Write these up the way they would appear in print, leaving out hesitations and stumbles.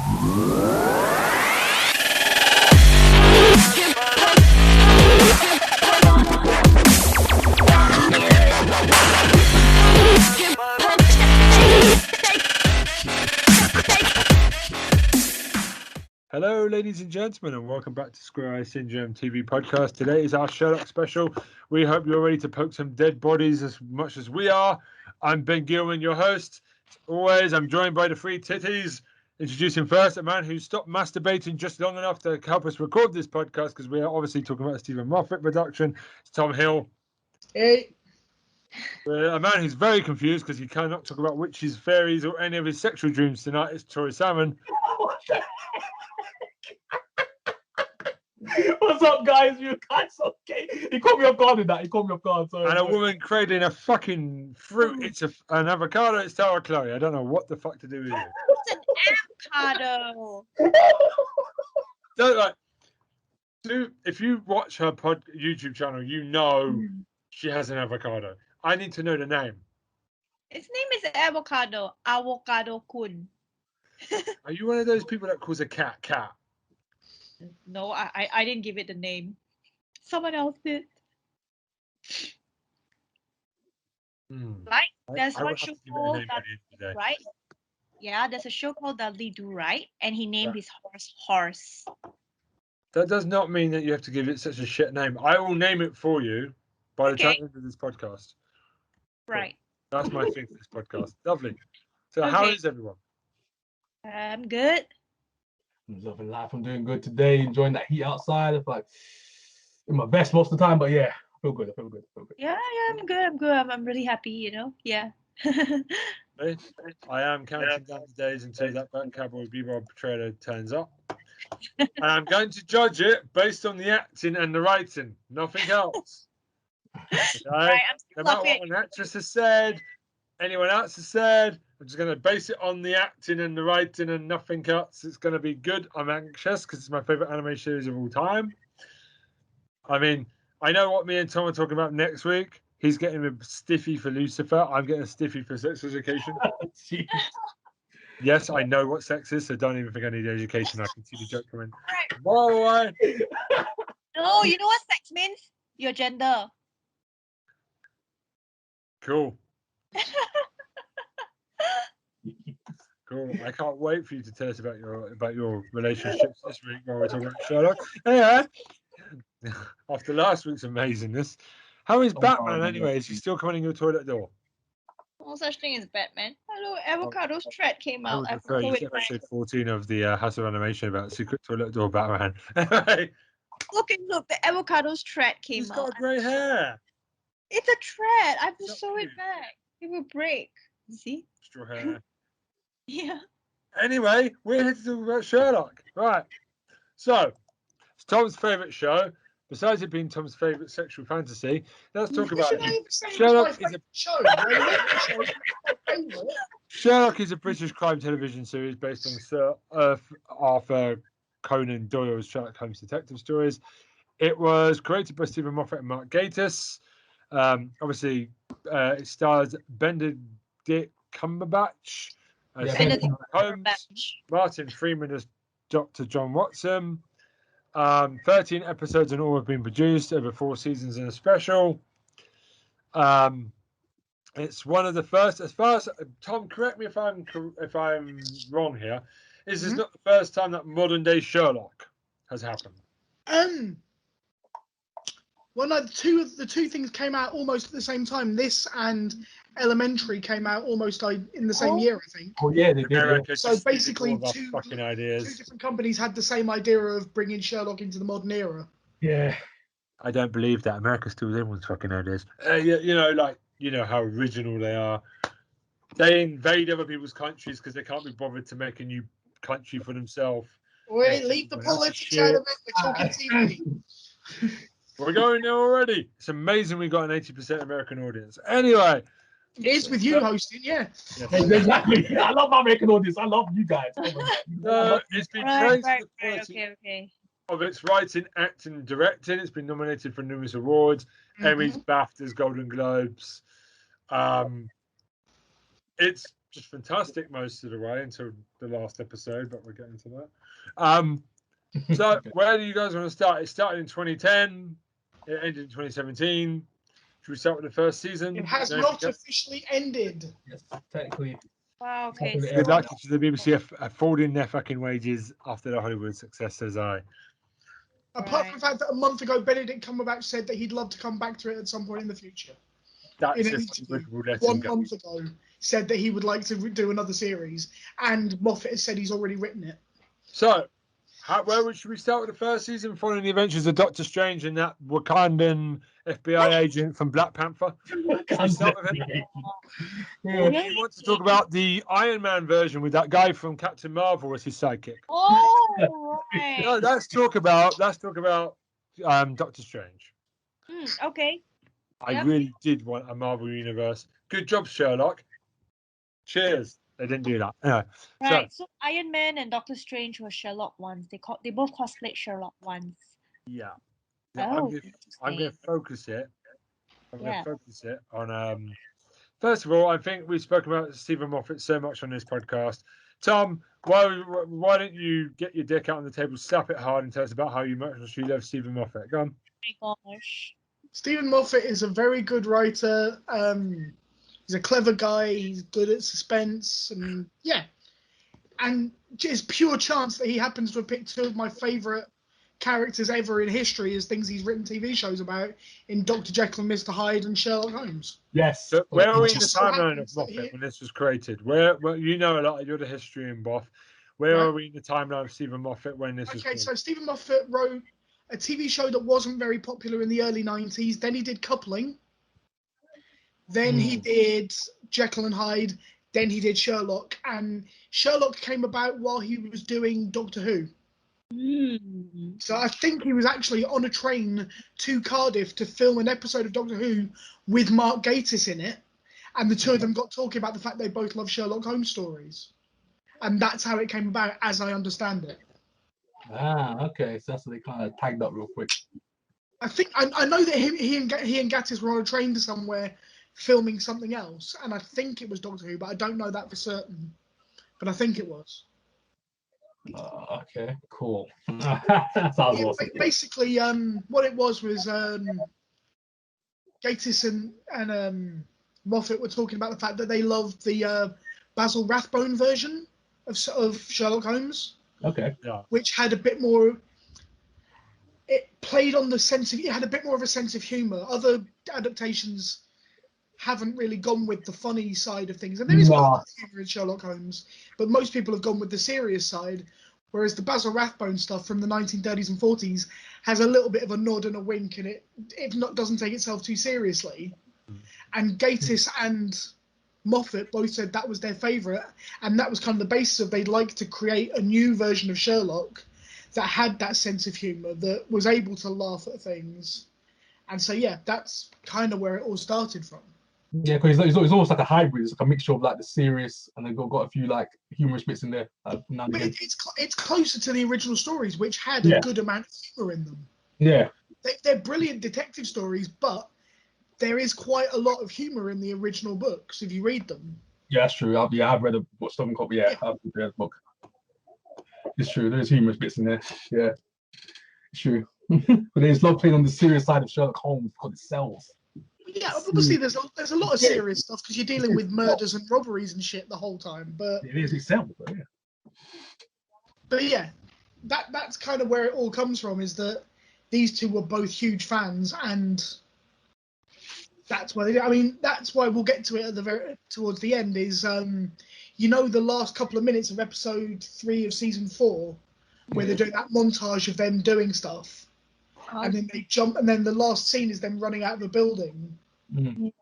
Hello, ladies and gentlemen, and welcome back to Square Eye Syndrome TV podcast. Today is our Sherlock special. We hope you're ready to poke some dead bodies as much as we are. I'm Ben Gilman, your host. As always, I'm joined by the three titties. Introducing first a man who stopped masturbating just long enough to help us record this podcast, because we are obviously talking about a Stephen Moffat production. It's Tom Hill. Hey. A man who's very confused because he cannot talk about witches, fairies, or any of his sexual dreams tonight. It's Troy Salmon. What's up, guys? You guys okay? He caught me off guard with that. He caught me off guard. Sorry. And a woman cradling a fucking fruit. It's an avocado. It's Tara Chloe. I don't know what the fuck to do with it. It's an avocado. If you watch her YouTube channel, you know she has an avocado. I need to know the name. Its name is avocado. Avocado kun. Are you one of those people that calls a cat? No, I didn't give it the name. Someone else did. Right? There's one show called Right? Yeah, there's a show called Dudley Do Right, and he named his horse. That does not mean that you have to give it such a shit name. I will name it for you by the time of this podcast. Right. Cool. That's my thing for this podcast. Lovely. So how is everyone? I'm good. I'm loving life. I'm doing good today. Enjoying that heat outside. It's like in my vest most of the time, but yeah, I feel good. Yeah, I'm good. I'm really happy, you know. Yeah. I am counting down the days until that Cowboy Bebop trailer turns up. And I'm going to judge it based on the acting and the writing, nothing else. Okay? Right, No matter what an actress has said, anyone else has said, I'm just going to base it on the acting and the writing and nothing else. It's going to be good. I'm anxious because it's my favorite anime series of all time. I mean, I know what me and Tom are talking about next week. He's getting a stiffy for Lucifer. I'm getting a stiffy for Sex Education. Yes, I know what sex is, so don't even think I need education. I can see the joke coming. Right. No, you know what sex means? Your gender. Cool. Cool. I can't wait for you to tell us about your relationships this week while we're talking about Sherlock. Yeah. After last week's amazingness, how is Batman anyway? Is he still coming in your toilet door? No such thing as Batman. Hello, Avocado's thread came out. I would refer you to episode 14 of the House of Animation about Secret Toilet Door Batman. Look, the Avocado's thread came out. He's got grey hair. It's a thread. I have to sew it back. It will break. You see? Straw hair. Yeah. Anyway, we're here to talk about Sherlock. Right. So, it's Tom's favourite show. Besides it being Tom's favourite sexual fantasy, let's talk about it. Sherlock is a British crime television series based on Sir Arthur Conan Doyle's Sherlock Holmes detective stories. It was created by Stephen Moffat and Mark Gatiss. Obviously, it stars Benedict Cumberbatch as Holmes, Martin Freeman as Dr. John Watson. 13 episodes in all have been produced over 4 seasons and a special. It's one of the first, as far as Tom, correct me if I'm wrong here. This is not the first time that modern day Sherlock has happened. Well, no, the two things came out almost at the same time. This and Elementary came out almost in the same year, I think. Oh yeah, they did. So basically, two ideas. 2 different companies had the same idea of bringing Sherlock into the modern era. Yeah. I don't believe that. America steals everyone's fucking ideas. You know how original they are. They invade other people's countries because they can't be bothered to make a new country for themselves. Wait, leave the politics out of it. We're talking TV. We're going there already. It's amazing we got an 80% American audience. Anyway. It is with you hosting, yeah. Exactly. I love my American audience. I love you guys. It's been praised for the quality okay. of its writing, acting, and directing. It's been nominated for numerous awards, Emmys, BAFTAs, Golden Globes. It's just fantastic most of the way until the last episode, but we'll get into that. So where do you guys want to start? It started in 2010. It ended in 2017. Should we start with the first season? It has not officially ended. Yes, technically. Wow. Okay. Good Good luck to the BBC affording their fucking wages after the Hollywood success, says I. Apart from the fact that a month ago, Benedict Cumberbatch said that he'd love to come back to it at some point in the future. That's In an just interview, let 1 him go. month ago, said that he would like to do another series, and Moffat has said he's already written it. So, where should we start with the first season, following the adventures of Doctor Strange and that Wakandan FBI agent from Black Panther? Should we start with him? Or do you want to talk about the Iron Man version with that guy from Captain Marvel as his sidekick? Oh, right. No, let's talk about Doctor Strange. Okay. I really did want a Marvel universe. Good job, Sherlock. Cheers. They didn't do that. Anyway, Right. So Iron Man and Doctor Strange were Sherlock ones. They both cosplayed Sherlock ones. yeah. Oh, I'm going to focus it. I'm going Yeah. to focus it on. First of all, I think we've spoken about Stephen Moffat so much on this podcast. Tom, why don't you get your dick out on the table, slap it hard, and tell us about how much you love Stephen Moffat? Go on. Oh my gosh. Stephen Moffat is a very good writer. He's a clever guy. He's good at suspense, and just pure chance that he happens to have picked two of my favourite characters ever in history as things he's written TV shows about in Dr. Jekyll and Mr. Hyde and Sherlock Holmes. Yes. So where are we in the Just so timeline of happens that Moffat when this was created? Where you know a lot, you're the historian, Boff. Where are we in the timeline of Stephen Moffat when this was created? So Stephen Moffat wrote a TV show that wasn't very popular in the early 90s. Then he did Coupling. Then he did Jekyll and Hyde. Then he did Sherlock. And Sherlock came about while he was doing Doctor Who. So I think he was actually on a train to Cardiff to film an episode of Doctor Who with Mark Gatiss in it. And the two of them got talking about the fact they both love Sherlock Holmes stories. And that's how it came about, as I understand it. Okay. So that's what they kind of tagged up real quick. I think I know that he and Gatiss were on a train to somewhere filming something else, and I think it was Doctor Who, but I don't know that for certain. But I think it was. Okay, cool. Sounds awesome. Basically, what it was Gatiss and Moffat were talking about the fact that they loved the Basil Rathbone version of Sherlock Holmes. Okay. Yeah. Which had a bit more. It played on the sense of. It had a bit more of a sense of humour. Other adaptations haven't really gone with the funny side of things, and there is a lot of humour in Sherlock Holmes, but most people have gone with the serious side. Whereas the Basil Rathbone stuff from the 1930s and 40s has a little bit of a nod and a wink, and it doesn't take itself too seriously. And Gatiss and Moffat both said that was their favourite, and that was kind of the basis of they'd like to create a new version of Sherlock that had that sense of humour, that was able to laugh at things. And so, yeah, that's kind of where it all started from. Yeah, because it's almost like a hybrid. It's like a mixture of like the serious and then got a few like humorous bits in there. But it's closer to the original stories, which had a good amount of humour in them. Yeah. They're brilliant detective stories, but there is quite a lot of humour in the original books if you read them. Yeah, that's true. I've read what Stephen Copy. I've read the book. It's true. There's humorous bits in there. Yeah, it's true. But there's a lot played on the serious side of Sherlock Holmes because it sells. Yeah, obviously there's a lot of serious stuff because you're dealing with murders and robberies and shit the whole time. But it is itself. But yeah, that's kind of where it all comes from. Is that these two were both huge fans, and that's why that's why we'll get to it towards the end. Is the last couple of minutes of episode 3 of season 4, where they're doing that montage of them doing stuff. And then they jump, and then the last scene is them running out of a building. Mm.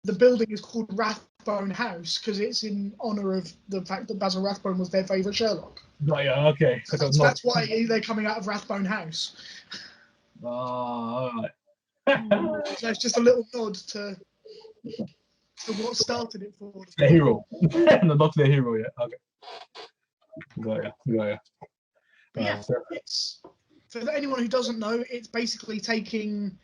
The building is called Rathbone House because it's in honour of the fact that Basil Rathbone was their favourite Sherlock. Right, yeah, okay. So that's why they're coming out of Rathbone House. All right. So it's just a little nod to what started it for. The hero. Not the hero, yeah. Okay. Got ya. But yeah, it's, for anyone who doesn't know, it's basically taking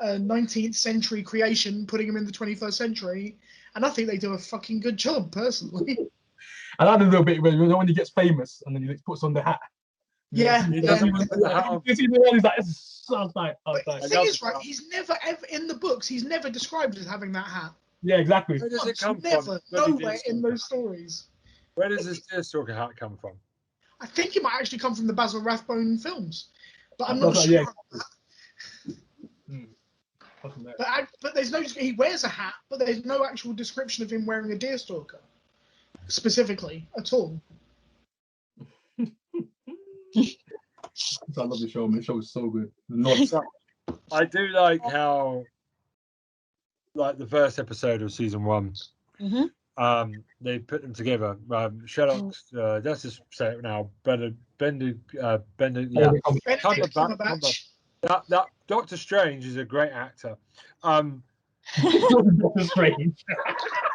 a 19th century creation, putting them in the 21st century, And I think they do a fucking good job, personally. I like the little bit when he gets famous and then he puts on the hat. Yeah, He yeah. doesn't even put the hat on. You see the one, he's like, it's so tight. But the thing is, right, he's never ever in the books. He's never described as having that hat. Yeah, exactly. Where does it come Never, from? nowhere in those stories. Where does this Deerstalker hat come from? I think it might actually come from the Basil Rathbone films, but I'm I not thought, sure. yeah. On that. But there's no. He wears a hat, but there's no actual description of him wearing a Deerstalker specifically at all. I love the show, man. The show is so good. I do like how, like the first episode of season 1, they put them together. Sherlock's, let's just say it now, Benedict Cumberbatch. That Doctor Strange is a great actor. Doctor Strange.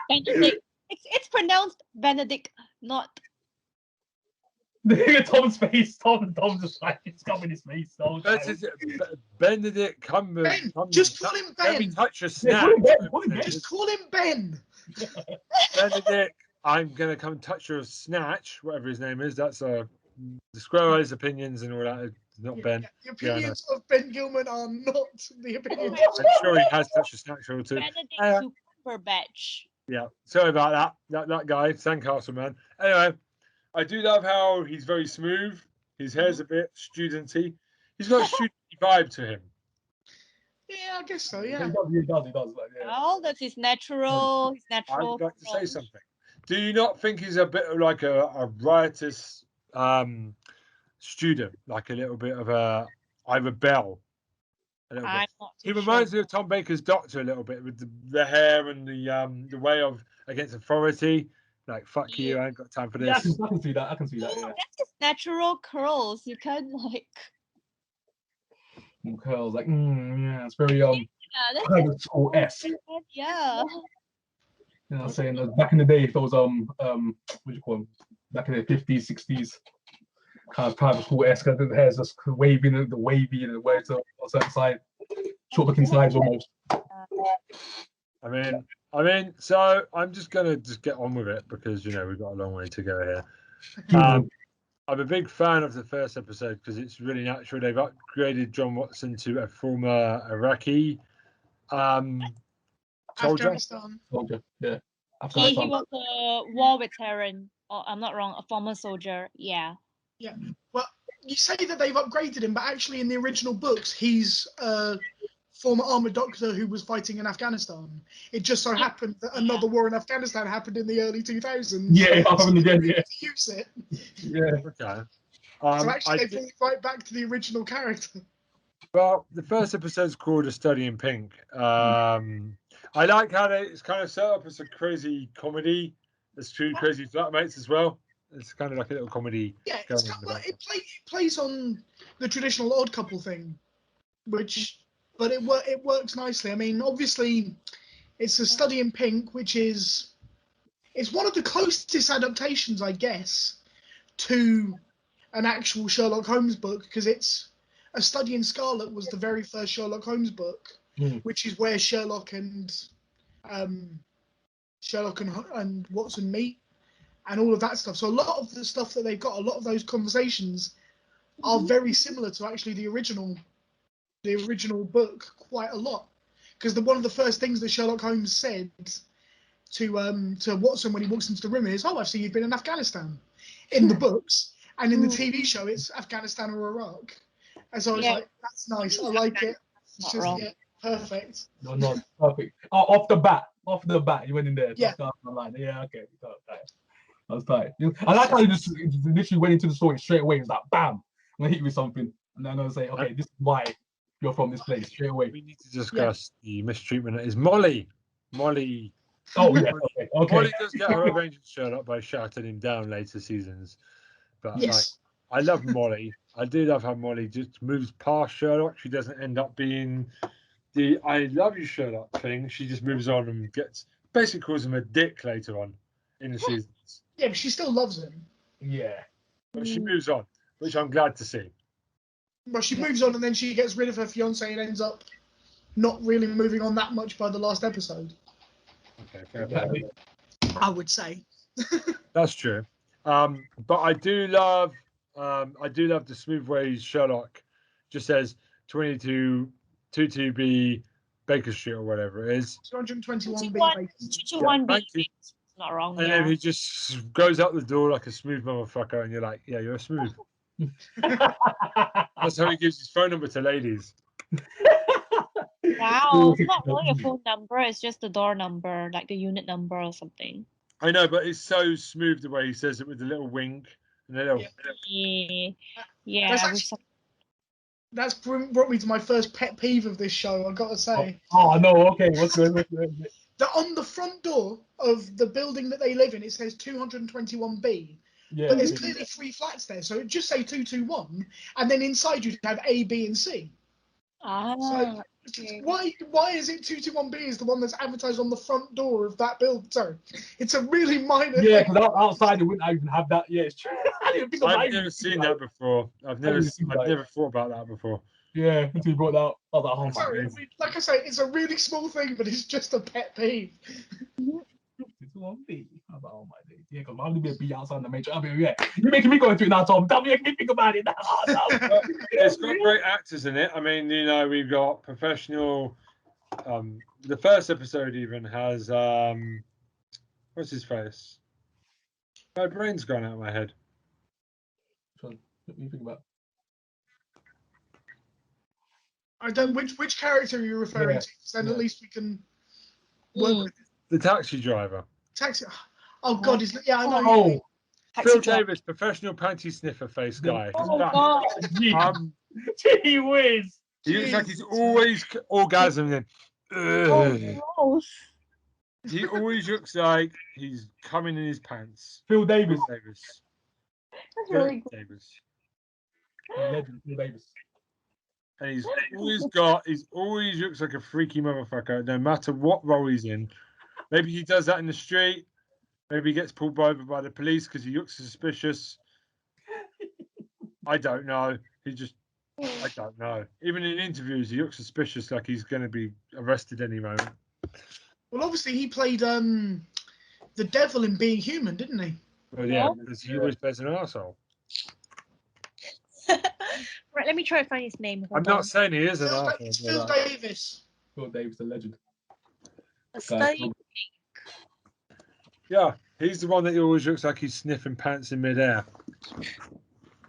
Benedict. It's pronounced Benedict, not. Tom's face. Tom just like it's covering his face. Benedict Cumberbatch. Ben, just call him Ben. Let me touch a snap. Just call him Ben. Benedict, I'm gonna come touch your snatch, whatever his name is. That's the Squirrel's opinions and all that. It's not Ben. The opinions of Ben Gilman are not the opinions. I'm sure he has touched a snatch or two. Benedict Cumberbatch. Yeah, sorry about that guy, Sandcastle man. Anyway, I do love how he's very smooth. His hair's a bit studenty. He's got a studenty vibe to him. Yeah, I guess so. Yeah. He does. Like, yeah. Well, that's his natural. I would like to say something. Do you not think he's a bit of like a riotous student, like a little bit of a Ivor Bell? He reminds me of Tom Baker's Doctor a little bit with the hair and the way of against authority. Like fuck you, I ain't got time for this. Yeah, I can see that. Yeah. That's his natural curls. You can like. Curls, like yeah, it's very that's kind of school-esque. Yeah. You know what I'm saying? Back in the day, if it was what do you call them? Back in the 50s, 60s, kind of private school-esque. The hair's just wavy and the way it's on certain side, short-looking sides almost. I mean, so I'm just gonna get on with it because we've got a long way to go here. I'm a big fan of the first episode because it's really natural. They've upgraded John Watson to a former Iraqi soldier. Soldier, yeah. He was a war veteran, or I'm not wrong, a former soldier. Yeah. Yeah. Well, you say that they've upgraded him, but actually in the original books, he's a former armored doctor who was fighting in Afghanistan. It just so happened that another war in Afghanistan happened in the early 2000s. Yeah, again, yeah. To use it. Yeah. Okay. So actually, they brought it right back to the original character. Well, the first episode's called A Study in Pink. I like how it's kind of set up as a crazy comedy. There's two crazy flatmates as well. It's kind of like a little comedy. Yeah, it plays on the traditional odd couple thing, but it works nicely. I mean, obviously, it's A Study in Pink, which it's one of the closest adaptations, I guess, to an actual Sherlock Holmes book, because it's A Study in Scarlet was the very first Sherlock Holmes book, which is where Sherlock and Watson meet and all of that stuff. So a lot of the stuff that they've got, a lot of those conversations are very similar to actually the original book quite a lot, because one of the first things that Sherlock Holmes said to Watson when he walks into the room is, "Oh, I see you've been in Afghanistan," in the books, and in the TV show it's Afghanistan or Iraq. And so I was like, that's nice, I like it. It's just perfect. No, perfect. Off the bat, you went in there. Yeah. Yeah, okay. That's tight. I like how you just literally went into the story straight away. It's like, bam, I'm gonna hit you with something, and then I'll say, okay, this is why you're from this place straight away. We need to discuss the mistreatment that is Molly. Oh, yeah. Okay. Molly does get her revenge on Sherlock by shouting him down later seasons. But I love Molly. I do love how Molly just moves past Sherlock. She doesn't end up being the "I love you, Sherlock" thing. She just moves on and basically calls him a dick later on in the seasons. Yeah, but she still loves him. Yeah. But she moves on, which I'm glad to see. Well, she moves on and then she gets rid of her fiance and ends up not really moving on that much by the last episode. Okay, fair play. I would say. That's true. But I do love the smooth ways Sherlock just says 22B Baker Street or whatever it is. 221B. 221B. It's not wrong. And then he just goes out the door like a smooth motherfucker, and you're like, yeah, you're smooth. That's how he gives his phone number to ladies. Wow, it's not really a phone number, it's just the door number, like the unit number or something. I know, but it's so smooth the way he says it with the little wink and the little. Yeah. That's brought me to my first pet peeve of this show, I've got to say. Oh, no, okay. What's good? That on the front door of the building that they live in, it says 221B. Yeah, but there's clearly 3 flats there, so it'd just say 221, and then inside you'd have A, B, and C. So Okay. why is it 221B is the one that's advertised on the front door of that building? Sorry, it's a really minor. Yeah, because outside it wouldn't even have that. Yeah, it's true. I've never seen that before. I've never thought about that before. Yeah, until you brought that up. I was like, oh, sorry, like I say, it's a really small thing, but it's just a pet peeve. 221B. I was like, oh my days. Yeah, because why would there be a B outside the matrix? I mean, yeah, you're making me go through it now, Tom. Tell me, make me think about it now. It's got great actors in it. I mean, we've got professional. The first episode even has what's his face? My brain's gone out of my head. What do you think about? I don't. Which character are you referring to? Then at least we can work with it. The taxi driver. Taxi. Oh God, I know. Oh, Phil Davis, professional panty sniffer face guy. Oh God. Gee whiz. He looks like he's always orgasming. Oh, He always looks like he's coming in his pants. Phil Davis. that's really good. Davis. Legend, Phil Davis. And he always looks like a freaky motherfucker, no matter what role he's in. Maybe he does that in the street. Maybe he gets pulled over by the police because he looks suspicious. I don't know. I don't know. Even in interviews, he looks suspicious, like he's going to be arrested any moment. Well, obviously he played the devil in Being Human, didn't he? Well, yeah, because he always plays an arsehole. Right, let me try to find his name. I'm not saying he is an arsehole. It's Phil Davis. Phil Davis, the legend. Yeah, he's the one that always looks like he's sniffing pants in midair.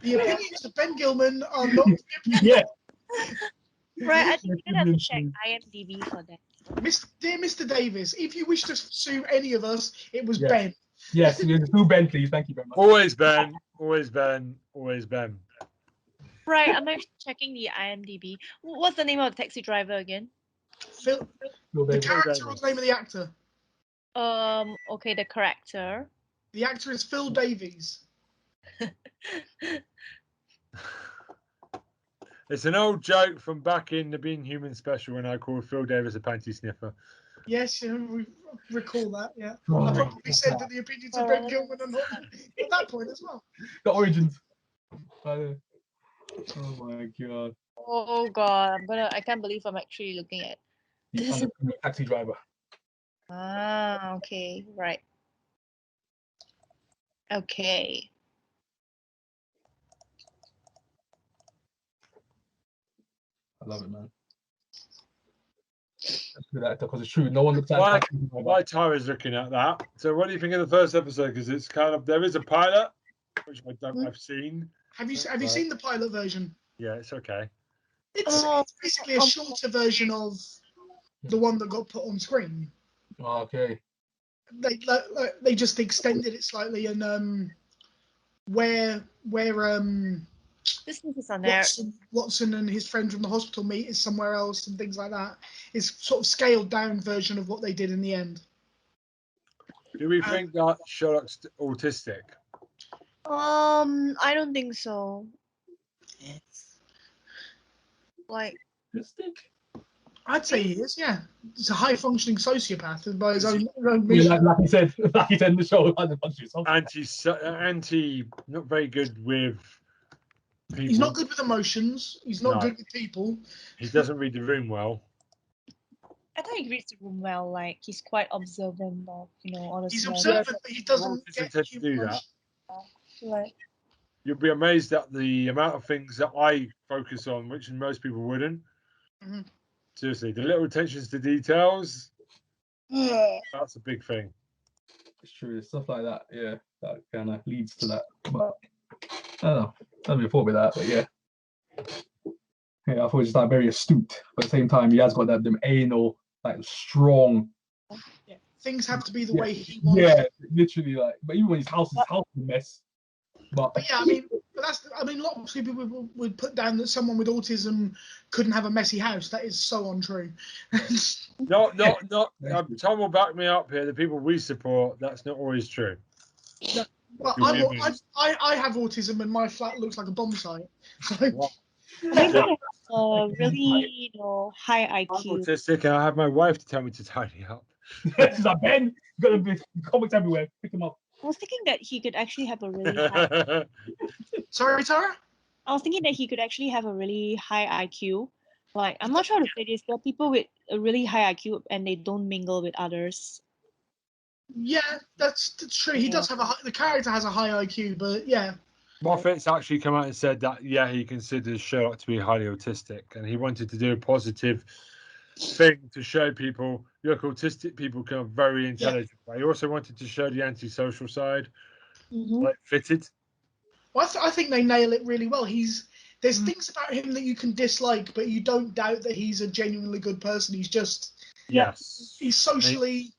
The opinions of Ben Gilman are not. Yeah. Right, I think you're gonna have to check IMDb for that. Dear Mr. Davis, if you wish to sue any of us, it was Ben. Yes, sue Ben, please. Thank you very much. Always Ben. Always Ben. Always Ben. Right, I'm actually checking the IMDb. What's the name of the taxi driver again? Phil the character or the name of the actor? Okay, the character. The actor is Phil Davies. It's an old joke from back in the Being Human special when I called Phil Davis a panty sniffer. Yes, we recall that, yeah. I probably said that the opinions of Ben Gilman are not at that point as well. The origins. Oh my God. Oh God, I can't believe I'm actually looking at this. Taxi driver. Ah, okay, right. Okay. I love it, man. That's good actor because it's true. No one looks at why Tyra's looking at that. So, what do you think of the first episode? Because it's kind of there is a pilot, which I've seen. Have you seen the pilot version? Yeah, it's okay. It's basically a shorter version of the one that got put on screen. Oh, okay. They just extended it slightly, and where this is on there. Watson and his friend from the hospital meet is somewhere else and things like that. It's sort of scaled down version of what they did in the end. Do we think that Sherlock's autistic? I don't think so. Like, I'd say he is. Yeah, he's a high functioning sociopath by his own yeah, like he said in the show. Anti, not very good with people. He's not good with emotions. He's not good with people. He doesn't read the room well. I thought he reads the room well. Like he's quite observant of all the He's small observant, but he doesn't Autism get tend to do that. Like, You'll be amazed at the amount of things that I focus on, which most people wouldn't. Mhm. Seriously, the little attentions to details, that's a big thing. It's true. Stuff like that, yeah, that kind of leads to that. But I don't know. I haven't really thought about that, but yeah. Yeah, I thought he was just like very astute, but at the same time, he has got that them anal, like strong. Yeah. Things have to be the Yeah. way he wants. Yeah, literally like. But even when his house is a mess. But yeah, I mean, a lot of people would put down that someone with autism couldn't have a messy house. That is so untrue. Not. Tom will back me up here. The people we support, that's not always true. No, well, I have autism and my flat looks like a bomb site. So. Wow. Maybe a really, high I'm IQ. autistic, and I have my wife to tell me to tidy up. She's like, Ben, you gotta be comics everywhere. Pick him up. I was thinking that he could actually have a really high. Sorry, Tara? I was thinking that he could actually have a really high IQ. Like, I'm not sure how to say this. There are people with a really high IQ and they don't mingle with others. Yeah, that's true. He does have the character has a high IQ, but yeah. Moffat's actually come out and said that, he considers Sherlock to be highly autistic, and he wanted to do a positive thing to show people, look, autistic people can be very intelligent. But he also wanted to show the antisocial side, like fitted. Well, I think they nail it really well. There's things about him that you can dislike, but you don't doubt that he's a genuinely good person. He's just he's socially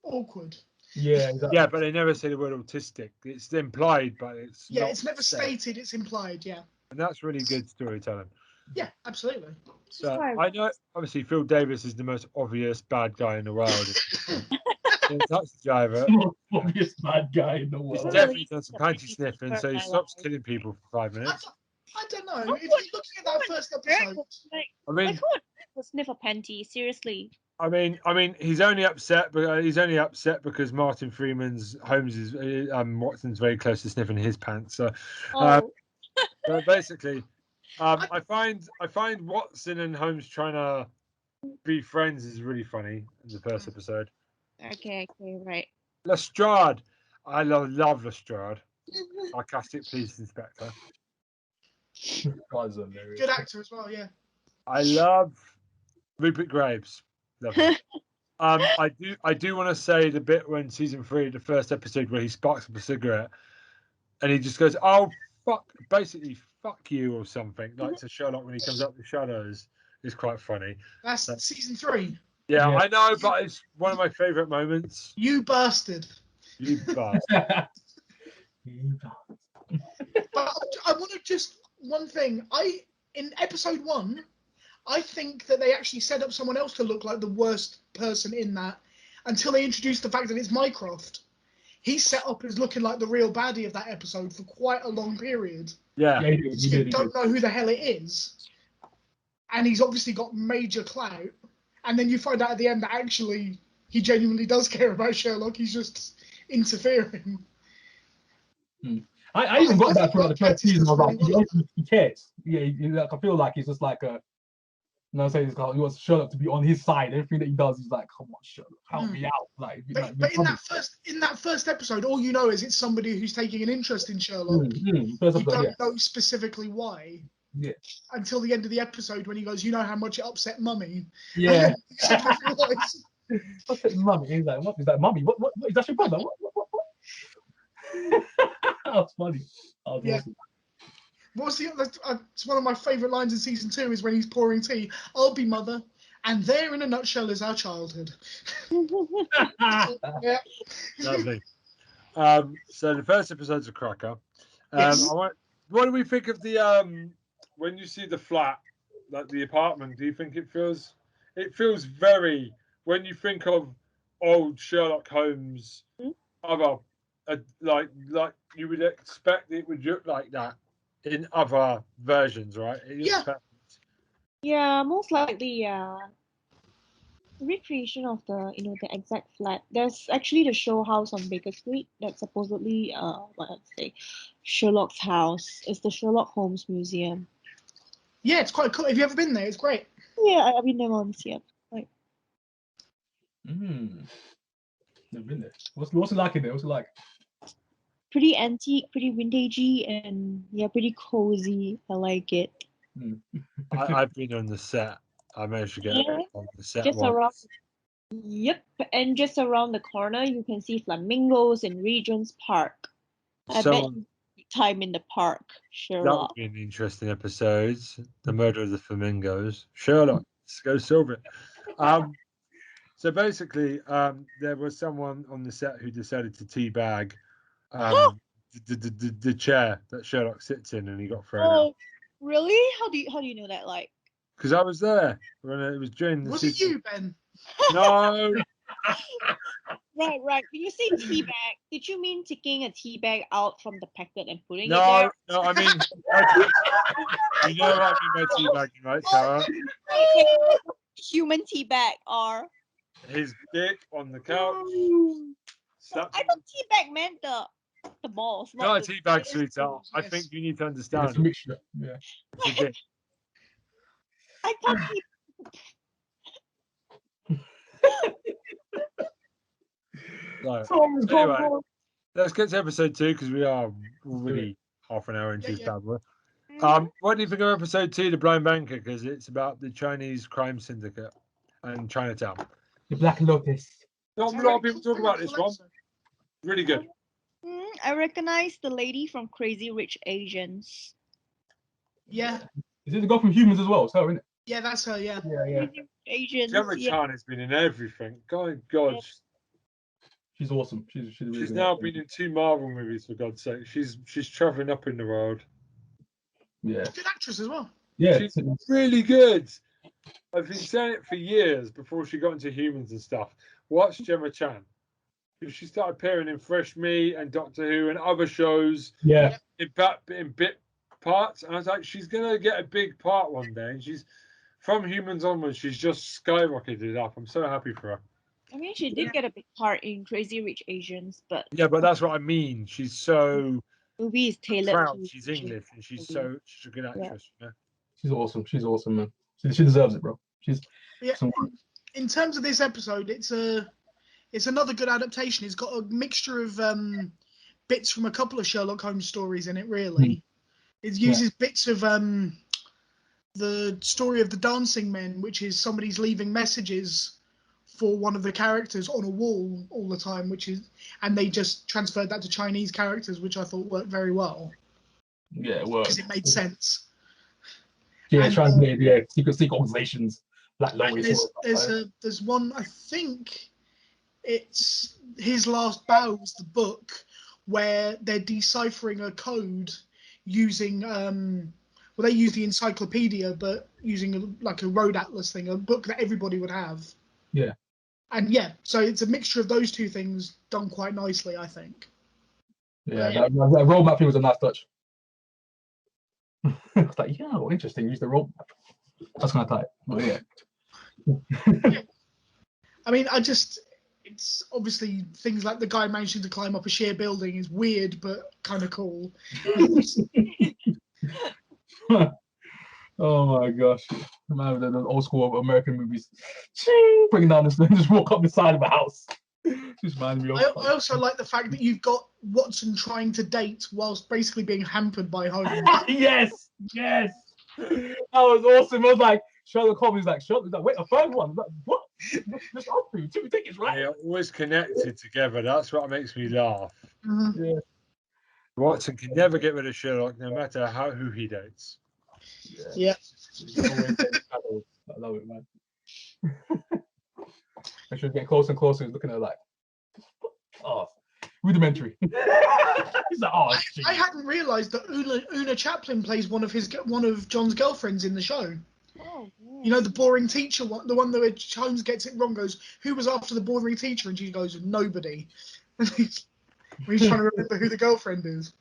awkward. Yeah, exactly. Yeah, but they never say the word autistic. It's implied, but it's not it's never stated. It's implied. Yeah, and that's really good storytelling. Yeah, absolutely. So I know, obviously, Phil Davis is the most obvious bad guy in the world. Taxi driver. Obvious bad guy in the world. He's definitely done some panty sniffing, so he stops killing people for 5 minutes. I don't know. If you're looking at that first episode, I mean, who would sniff a panty? Seriously. I mean, he's only upset because Martin Freeman's Holmes is Watson's very close to sniffing his pants. So, so basically, I find Watson and Holmes trying to be friends is really funny in the first episode. Okay, right. Lestrade, I love Lestrade, sarcastic police inspector. Good actor as well, yeah. I love Rupert Graves. Love him. I do want to say the bit when season 3, the first episode where he sparks up a cigarette, and he just goes, "Oh fuck," basically "fuck you" or something, like to Sherlock when he comes up the shadows, is quite funny. That's season 3. Yeah, I know, but it's one of my favourite moments. You bastard. You bastard. But I want to just one thing. In episode 1, I think that they actually set up someone else to look like the worst person in that until they introduced the fact that it's Mycroft. He's set up as looking like the real baddie of that episode for quite a long period. Yeah. You don't know who the hell it is. And he's obviously got major clout. And then you find out at the end that actually he genuinely does care about Sherlock. He's just interfering. I even got that throughout the first season. I was like, he cares. Yeah, I feel like he's just like a. You know, what I'm saying, he wants Sherlock to be on his side. Everything that he does, he's like, "Come on, Sherlock, help me out!" But in that first episode, all you know is it's somebody who's taking an interest in Sherlock. You don't know specifically why. Yeah. Until the end of the episode when he goes, "You know how much it upset Mummy." Yeah. Upset Mummy. He's like, "What is that, Mummy? What is that your brother? What?" That's funny. Awesome. What's it's one of my favourite lines in season 2 is when he's pouring tea. "I'll be mother, and there in a nutshell is our childhood." Yeah. Lovely. So the first episode's a cracker. Yes. What do we think of the when you see the flat, like the apartment? Do you think it feels very, when you think of old Sherlock Holmes, other like you would expect it would look like that in other versions, right? Yeah, most likely, yeah. The recreation of the exact flat. There's actually the show house on Baker Street that's supposedly Sherlock's house. It's the Sherlock Holmes Museum. Yeah, it's quite cool. Have you ever been there? It's great. Yeah, I've been there once. Yeah. Like, Never been there. What's it like in there? What's it like? Pretty antique, pretty vintagey, and yeah, pretty cozy. I like it. I've been on the set. I managed to get Yeah. on the set Just once. around. Yep, and just around the corner, you can see flamingos in Regent's Park. I bet So you spend time in the park, that would Sherlock. be an interesting episode. The murder of the flamingos. Sherlock, let's go solve it. So basically, there was someone on the set who decided to teabag the chair that Sherlock sits in, and he got thrown out. Oh, really? How do you know that? Like, Because I was there when it was during the Was it season. you, Ben? No, right. When you say tea bag, did you mean taking a tea bag out from the packet and putting it no, there? no. I mean, you know what I mean by teabagging, right, Sarah? Human tea bag or His dick on the couch. I thought tea bag meant the balls. Not a the- teabag, It is sweetheart. balls, I yes. think you need to It's a understand. mixture. Yeah. It's a dick. I thought tea. Right. Anyway, Anyway, let's get to episode 2 because we are already half an hour into this bad boy. What do you think of episode 2, The Blind Banker? Because it's about the Chinese crime syndicate and Chinatown. the Black Lotus. Not a lot of people talk about this one. Really good. I recognize the lady from Crazy Rich Asians. Yeah, Is it the girl from Humans as well? So, isn't it? yeah, that's her. Yeah. Yeah. Asians. Gemma Yeah. Chan has been in everything. God, She's awesome. She's really she's good now actor. been in 2 Marvel movies, for God's sake. She's traveling up in the world. Yeah. Good actress as well. Yeah. She's really good. I've been saying it for years before she got into Humans and stuff. Watch Gemma Chan. She started appearing in Fresh Meat and Doctor Who and other shows Yeah. in bit parts. And I was like, she's going to get a big part one day. And she's, from Humans onwards, she's just skyrocketed up. I'm so happy for her. I mean, she did get a big part in Crazy Rich Asians, but Yeah, but that's what I mean. She's so the movie is tailored proud. to She's English and she's a good actress. You know? She's awesome. She's awesome, man. She deserves it, bro. She's Yeah. some- In terms of this episode, it's another good adaptation. It's got a mixture of bits from a couple of Sherlock Holmes stories in it. Really, it uses bits of the story of the Dancing Men, which is somebody's leaving messages for one of the characters on a wall all the time, and they just transferred that to Chinese characters, which I thought worked very well yeah, it works. because it made sense. Yeah, and, translated. Yeah, secret organizations. Black Lotus. There's one, I think it's His Last Bow was the book where they're deciphering a code using they use the encyclopedia, but using like a road atlas thing, a book that everybody would have. Yeah. And yeah, so it's a mixture of those two things done quite nicely, I think. Yeah, that roadmap thing was a nice touch. It's like, interesting. Use the roadmap. That's kind of tight. But yeah. I mean, it's obviously things like the guy managing to climb up a sheer building is weird, but kind of cool. Oh my gosh. Man, the old school American movies. Bringing down this, just walk up the side of a house. Just reminds me of. I also like the fact that you've got Watson trying to date whilst basically being hampered by Holmes. Yes. That was awesome. I was like, Sherlock Holmes is like, wait, a third one? Like, what? Just up to 2 tickets, right? They're always connected together. That's what makes me laugh. Mm-hmm. Yeah. Watson can never get rid of Sherlock, no matter who he dates. Yeah. I love it, man. I should get closer and closer. He's looking at her like, rudimentary. He's like, I hadn't realised that Una Chaplin plays one of John's girlfriends in the show. Oh, yeah. You know, the boring teacher one, the one that Holmes gets it wrong, goes, who was after the boring teacher? And she goes, nobody. When he's trying to remember who the girlfriend is.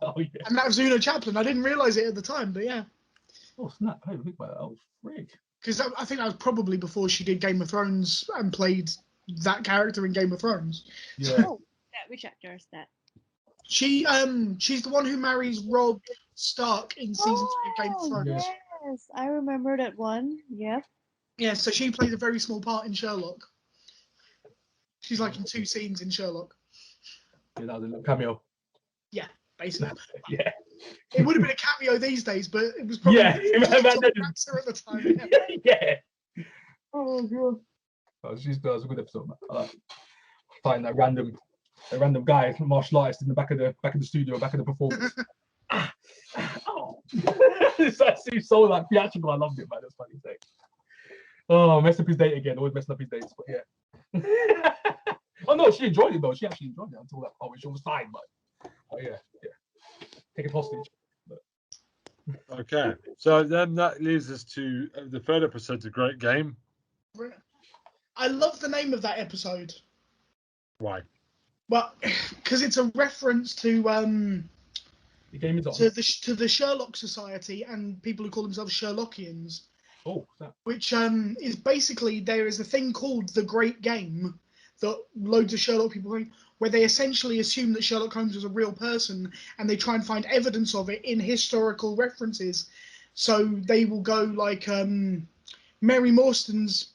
Oh, yeah. And that was Una Chaplin. I didn't realise it at the time, but yeah. Oh, snap. I didn't think about that. Oh, freak. Because I think that was probably before she did Game of Thrones and played that character in Game of Thrones. Yeah. Oh, which actor is that? She's the one who marries Rob Stark in season 3 of Game of Thrones. Yes, I remember that one. Yep. Yeah, so she plays a very small part in Sherlock. She's like in 2 scenes in Sherlock. Yeah, that was a little cameo. Yeah, basically. Yeah. It would have been a cameo these days, but it was probably Yeah, at the time. Yeah. yeah. Oh god. That was a good episode, man. I like find that random guy, martial artist in the back of the studio, back of the performance. Oh. That seems so like theatrical. I loved it, man. That's funny thing. Oh, messed up his date again. Always messing up his dates, but yeah. Oh no, she enjoyed it though. She actually enjoyed it until that part when she was fine, but oh yeah. Take it hostage. Okay, so then that leads us to the third episode, The Great Game. I love the name of that episode. Why? Well, because it's a reference to The game is on. to the Sherlock Society and people who call themselves Sherlockians. Oh, that. Which is basically, there is a thing called the Great Game that loads of Sherlock people bring, where they essentially assume that Sherlock Holmes was a real person, and they try and find evidence of it in historical references. So they will go like Mary Morstan's.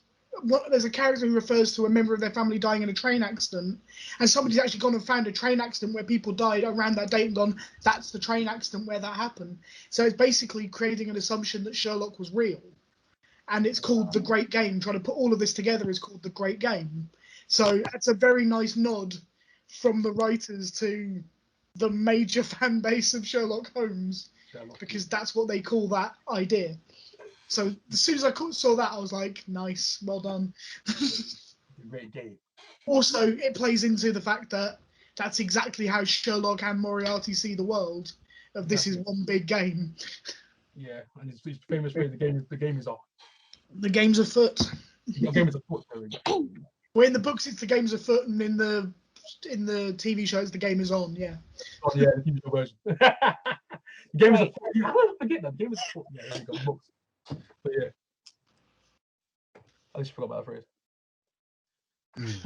There's a character who refers to a member of their family dying in a train accident, and somebody's actually gone and found a train accident where people died around that date and gone, that's the train accident where that happened. So it's basically creating an assumption that Sherlock was real. And it's called The Great Game. Trying to put all of this together is called The Great Game. So it's a very nice nod from the writers to the major fan base of Sherlock Holmes, because that's what they call that idea. So as soon as I saw that, I was like, nice, well done. Great game. Also, it plays into the fact that that's exactly how Sherlock and Moriarty see the world. Of this is one big game. Yeah, and it's famous phrase, the game is on. The game's afoot. The game is afoot. Well, in the books, it's the game's afoot, and in the TV shows, the game is on. Yeah. Oh yeah, the TV show version. The game is afoot. How do I forget that? The game is afoot. Yeah, there you go. Books. But yeah, I just forgot about that phrase.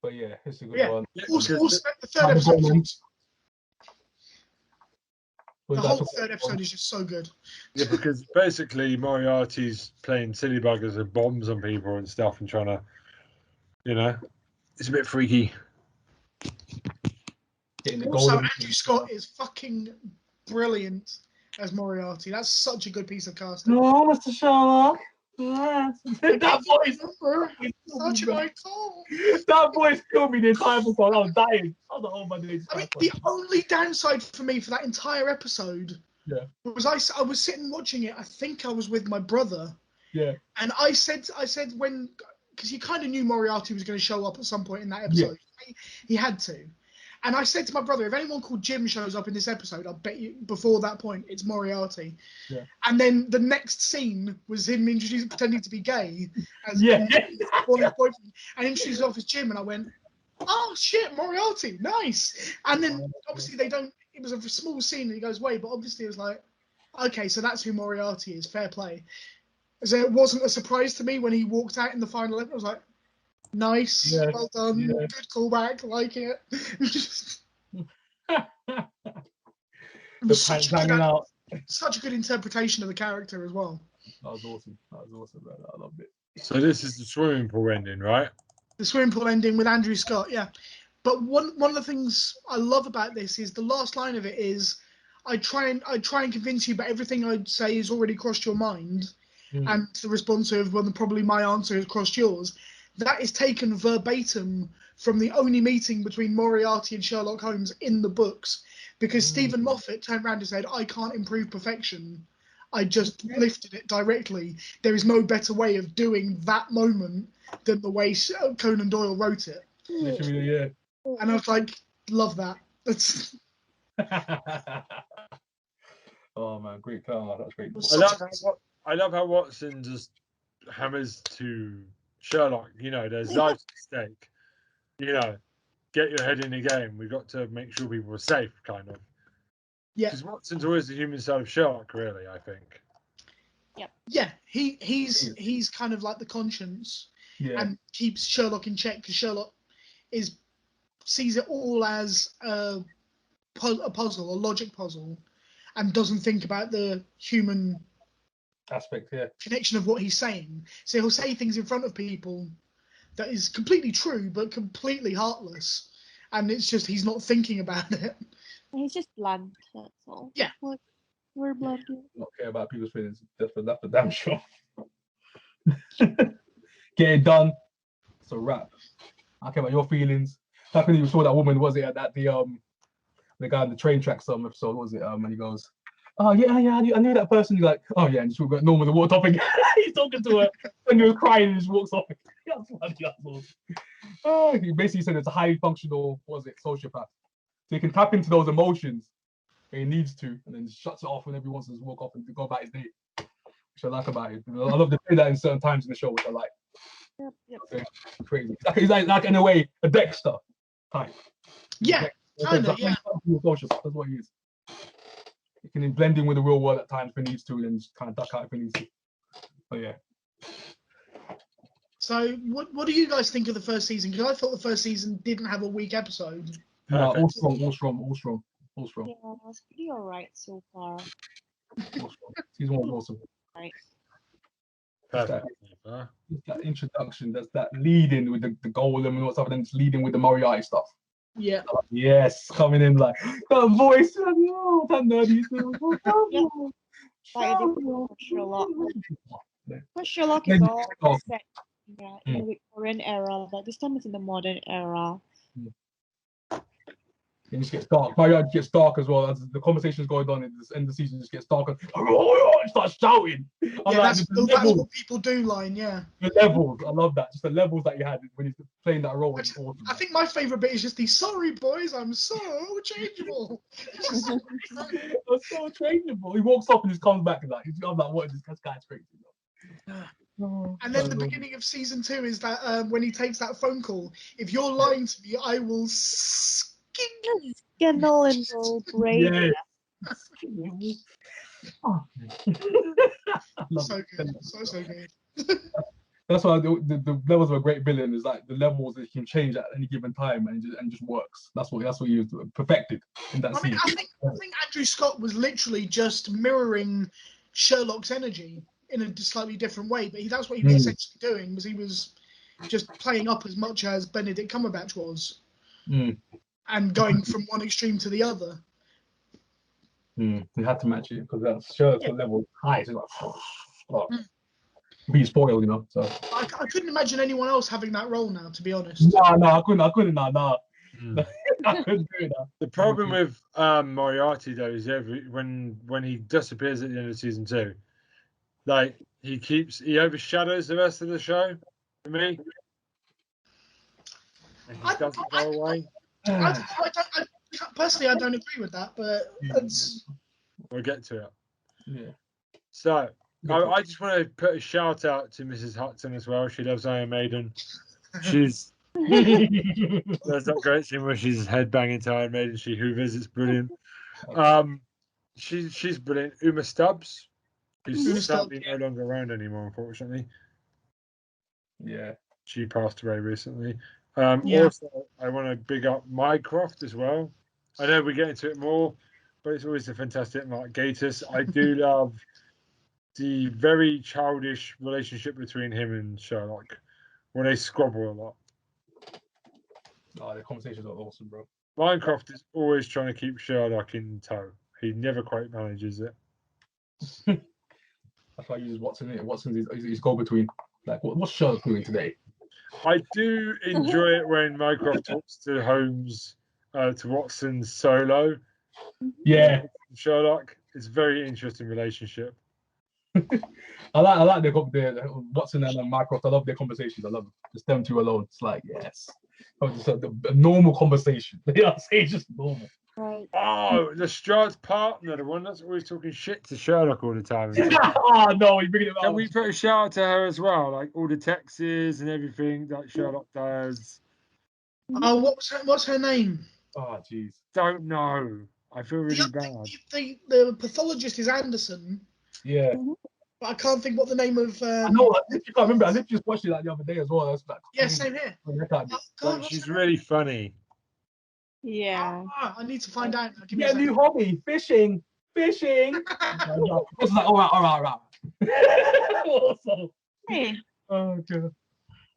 But yeah, it's a good one. Also, the third episode. The whole third episode is just so good. Yeah, because basically Moriarty's playing silly buggers and bombs on people and stuff and trying to, it's a bit freaky. Also, Andrew Scott is fucking brilliant as Moriarty. That's such a good piece of casting. No, Mr. Sherlock. That voice, such my call. That voice killed me the entire episode. I was dying. I was like, oh my days. I mean, the only downside for me for that entire episode, was I was sitting watching it. I think I was with my brother. Yeah. And I said when, because you kind of knew Moriarty was going to show up at some point in that episode. Yeah. He had to. And I said to my brother, if anyone called Jim shows up in this episode, I'll bet you before that point it's Moriarty. Yeah. And then the next scene was him pretending to be gay as boyfriend, and introduced himself as Jim. And I went, oh shit, Moriarty, nice. And then obviously it was a small scene and he goes away, but obviously it was like, okay, so that's who Moriarty is, fair play. So it wasn't a surprise to me when he walked out in the final episode. I was like, nice, well done, good callback, like it. Such a good interpretation of the character as well. That was awesome, man. I loved it. So this is the swimming pool ending, right? The swimming pool ending with Andrew Scott, yeah. But one of the things I love about this is the last line of it is, I try and convince you, but everything I'd say has already crossed your mind. And the response of, well, then probably my answer has crossed yours. That is taken verbatim from the only meeting between Moriarty and Sherlock Holmes in the books, because Stephen Moffat turned around and said, I can't improve perfection. I just lifted it directly. There is no better way of doing that moment than the way Conan Doyle wrote it. Literally, yeah. And I was like, love that. That's... Oh man, great car. That's great. I love how Watson just hammers to Sherlock. There's lives at stake. Get your head in the game. We've got to make sure people are safe, kind of. Yeah. Because Watson's always the human side of Sherlock, really, I think. Yep. Yeah, he's kind of like the conscience, and keeps Sherlock in check, because Sherlock sees it all as a puzzle, a logic puzzle, and doesn't think about the human aspect, yeah. connection of what he's saying. So he'll say things in front of people that is completely true, but completely heartless. And it's just he's not thinking about it. He's just blunt, that's all. Yeah. Like, we're blunt. Not care about people's feelings. That's for damn sure. Get it done. It's a wrap. I care about your feelings. Back when you saw that woman, was it at that the guy on the train track some episode, was it? And he goes, "Oh yeah, I knew that person." He's like, "Oh yeah," and just got normal the water topic. He's talking to her and he was crying and just walks off. That's funny. That's awesome. He basically said it's a highly functional, sociopath. So he can tap into those emotions when he needs to, and then shuts it off whenever he wants to just walk off and go about his day. Which I like about it. I love to play that in certain times in the show, which I like. Yep. Okay. Crazy. He's like in a way a Dexter type. Yeah, kind of, yeah. That's what he is. He can blend in with the real world at times if he needs to, and then just kind of duck out if he needs to. But yeah. So what do you guys think of the first season? Because I thought the first season didn't have a weak episode. No, all strong. Yeah, it was pretty alright so far. Season 1 was awesome. Right. Perfect. That introduction, that's that leading with the golem and what's up, and then just leading with the Moriarty stuff. Yeah. Yes, coming in like that voice, oh, that nerdy thing. Like a different Sherlock. But Sherlock is all set in the Victorian era, but this time it's in the modern era. It just gets dark. Moriarty gets dark as well as the conversation's going on. At the end of the season, just gets darker. It starts shouting. That's what people do line. Yeah. The levels, I love that. Just the levels that you had when he's playing that role. Awesome. I think my favorite bit is just the "Sorry, boys, I'm so changeable." I'm so changeable. He walks off and just comes back and like, I'm like, what is this guy's crazy? And then the beginning of season 2 is that when he takes that phone call, if you're lying to me, I will Scandal and roll brain. Yeah. So good. So good. That's why the levels of a great villain is like the levels that he can change at any given time and just works. That's what he was perfected in that scene. I think Andrew Scott was literally just mirroring Sherlock's energy in a slightly different way, but that's what he was essentially doing. Was he was just playing up as much as Benedict Cumberbatch was, and going from one extreme to the other. He had to match it because that's Sherlock's level high. So like, be spoiled, you know. So I couldn't imagine anyone else having that role now, to be honest. No, I couldn't. I couldn't do that. The problem with Moriarty though is when he disappears at the end of season 2, like he overshadows the rest of the show for me. And he doesn't go away. Personally, I don't agree with that, but we'll get to it. Yeah. So I just want to put a shout out to Mrs. Hudson as well. She loves Iron Maiden. She's there's that great scene where she's headbanging to Iron Maiden. She hoovers. It's brilliant. She's brilliant. Uma Stubbs, who's sadly no longer around anymore, unfortunately. Yeah. She passed away recently. Also, I want to big up Mycroft as well. I know we get into it more, but it's always a fantastic Mark Gatiss. I do love the very childish relationship between him and Sherlock, where they squabble a lot. Oh, the conversations are awesome, bro. Mycroft is always trying to keep Sherlock in tow. He never quite manages it. That's why I use Watson. Watson's his go-between. Like, what's Sherlock doing today? I do enjoy it when Mycroft talks to Holmes, to Watson solo. Yeah. Sherlock. It's a very interesting relationship. I like the Watson and Mycroft. I love their conversations. I love just them two alone. It's like, yes. Just a normal conversation. It's just normal. Right. Oh, Lestrade's partner, the one that's always talking shit to Sherlock all the time. Oh no, you're bringing it up. Can we put a shout out to her as well? Like all the texts and everything that Sherlock does. Oh, what's her name? Oh, jeez. Don't know. I feel really bad. The pathologist is Anderson. Yeah. But I can't think what the name of. I know. I literally can't remember. I literally just watched it like the other day as well. That's like, yeah, same here. She's really funny. Yeah. I need to find out. Get a new hobby, fishing. fishing. It's like, all right. Also, Hey. oh god,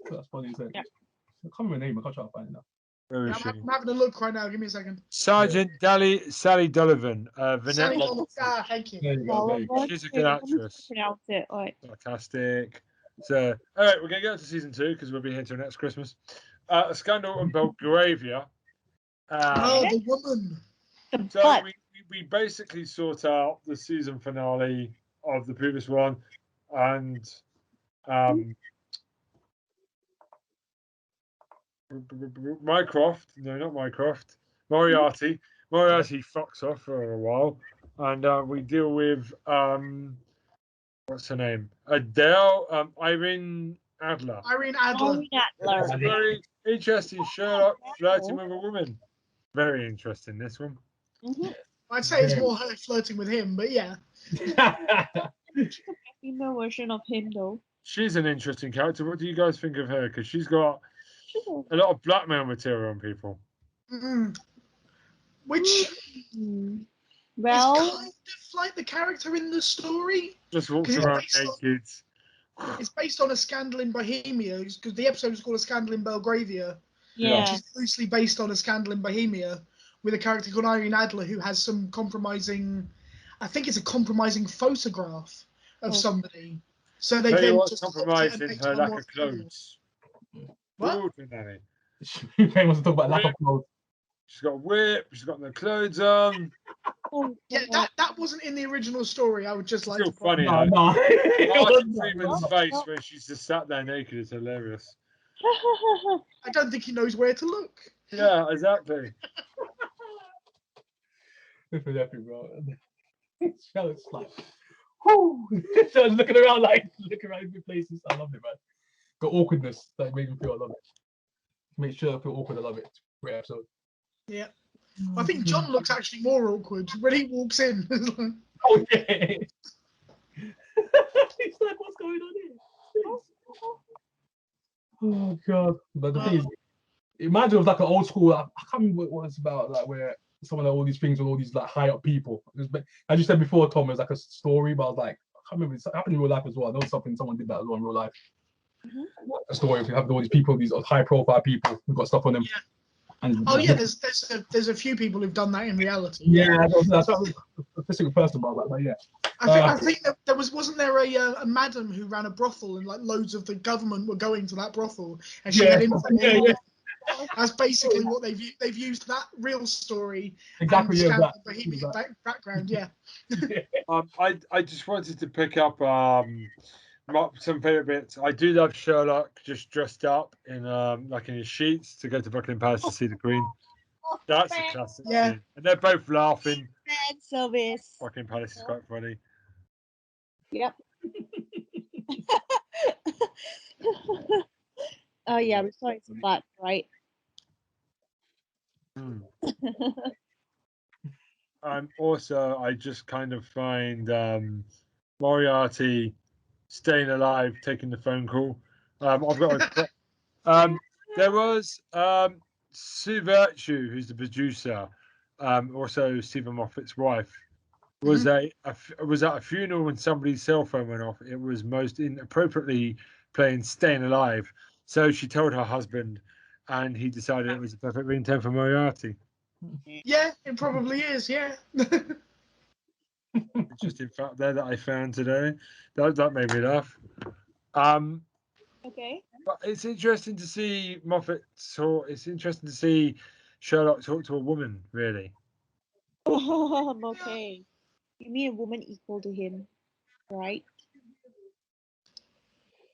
that's funny. Isn't it? Yeah. I can't remember her name. I can't try to find it now. Where Yeah, is she? I'm having a look right now. Give me a second. Sergeant Sally Dolivan. Vanette Sally Lawson. thank you. There you go. There you go. She's a good actress. Pronounce it. Right. Fantastic. So, all right, we're going to go to season 2 because we'll be here till next Christmas. A Scandal in Belgravia. Oh, the woman. So But we basically sort out the season finale of the previous one, and Mycroft, no, not Mycroft, Moriarty fucks off for a while, and we deal with what's her name? Adele, Irene Adler. Adler. It's a very interesting Sherlock flirting with a woman. Very interesting, this one. Mm-hmm. I'd say it's more her flirting with him, but yeah. Female version of him, though. She's an interesting character. What do you guys think of her? Because she's got a lot of blackmail material on people. Mm. Which Well, is kind of like the character in the story. Just walks around naked. It's based on A Scandal in Bohemia, because the episode is called A Scandal in Belgravia. yeah. Which is loosely based on A Scandal in Bohemia, with a character called Irene Adler who has some compromising, I think it's a compromising photograph of somebody. So they then just compromised in her lack of clothes. What? She wants to talk about lack of clothes. She's got a whip. She's got no clothes on. Yeah, that wasn't in the original story. I would just like Still to funny. No. Martin Freeman's face when she's just sat there naked is hilarious. I don't think he knows where to look. Yeah, exactly. Definitely, bro. Charlotte's like, whoo! Charlotte's looking around different places. I love it, man. The awkwardness that made me feel. I love it. Make sure I feel awkward. I love it. Great episode. Yeah. I think John looks actually more awkward when he walks in. Oh yeah. He's like, what's going on here? Oh god. But the thing is, imagine it was like an old school. I can't remember what it was about, like where some of all these things with all these like high up people. As you said before, Tom, it was like a story, but I was like, I can't remember. It happened in real life as well. I know something someone did that as well in real life. A story. We have all these people, these high profile people who've got stuff on them. Yeah. And, there's a few people who've done that in reality. Yeah, that's a specific person about that, but yeah. I think that wasn't there a madam who ran a brothel and like loads of the government were going to that brothel and she had info. Yeah. That's basically what they've used that real story. Exactly. And Yeah. Bohemian background. Yeah. I just wanted to pick up some favorite bits. I do love Sherlock just dressed up in like in his sheets to go to Buckingham Palace to see the Queen. That's a classic scene. And they're both laughing. Fan service. Buckingham Palace is quite funny. Yep. Oh yeah, we saw it's butt, right? And also, I just kind of find Moriarty staying alive, taking the phone call. I've got there was Sue Virtue, who's the producer, also Stephen Moffat's wife, was at a funeral when somebody's cell phone went off. It was most inappropriately playing "Staying Alive," so she told her husband, and he decided it was a perfect ringtone for Moriarty. Yeah, it probably is. Yeah. Interesting fact there that I found today. That made me laugh. Okay. But it's interesting to see Moffat talk. It's interesting to see Sherlock talk to a woman, really. Okay. You mean a woman equal to him, right?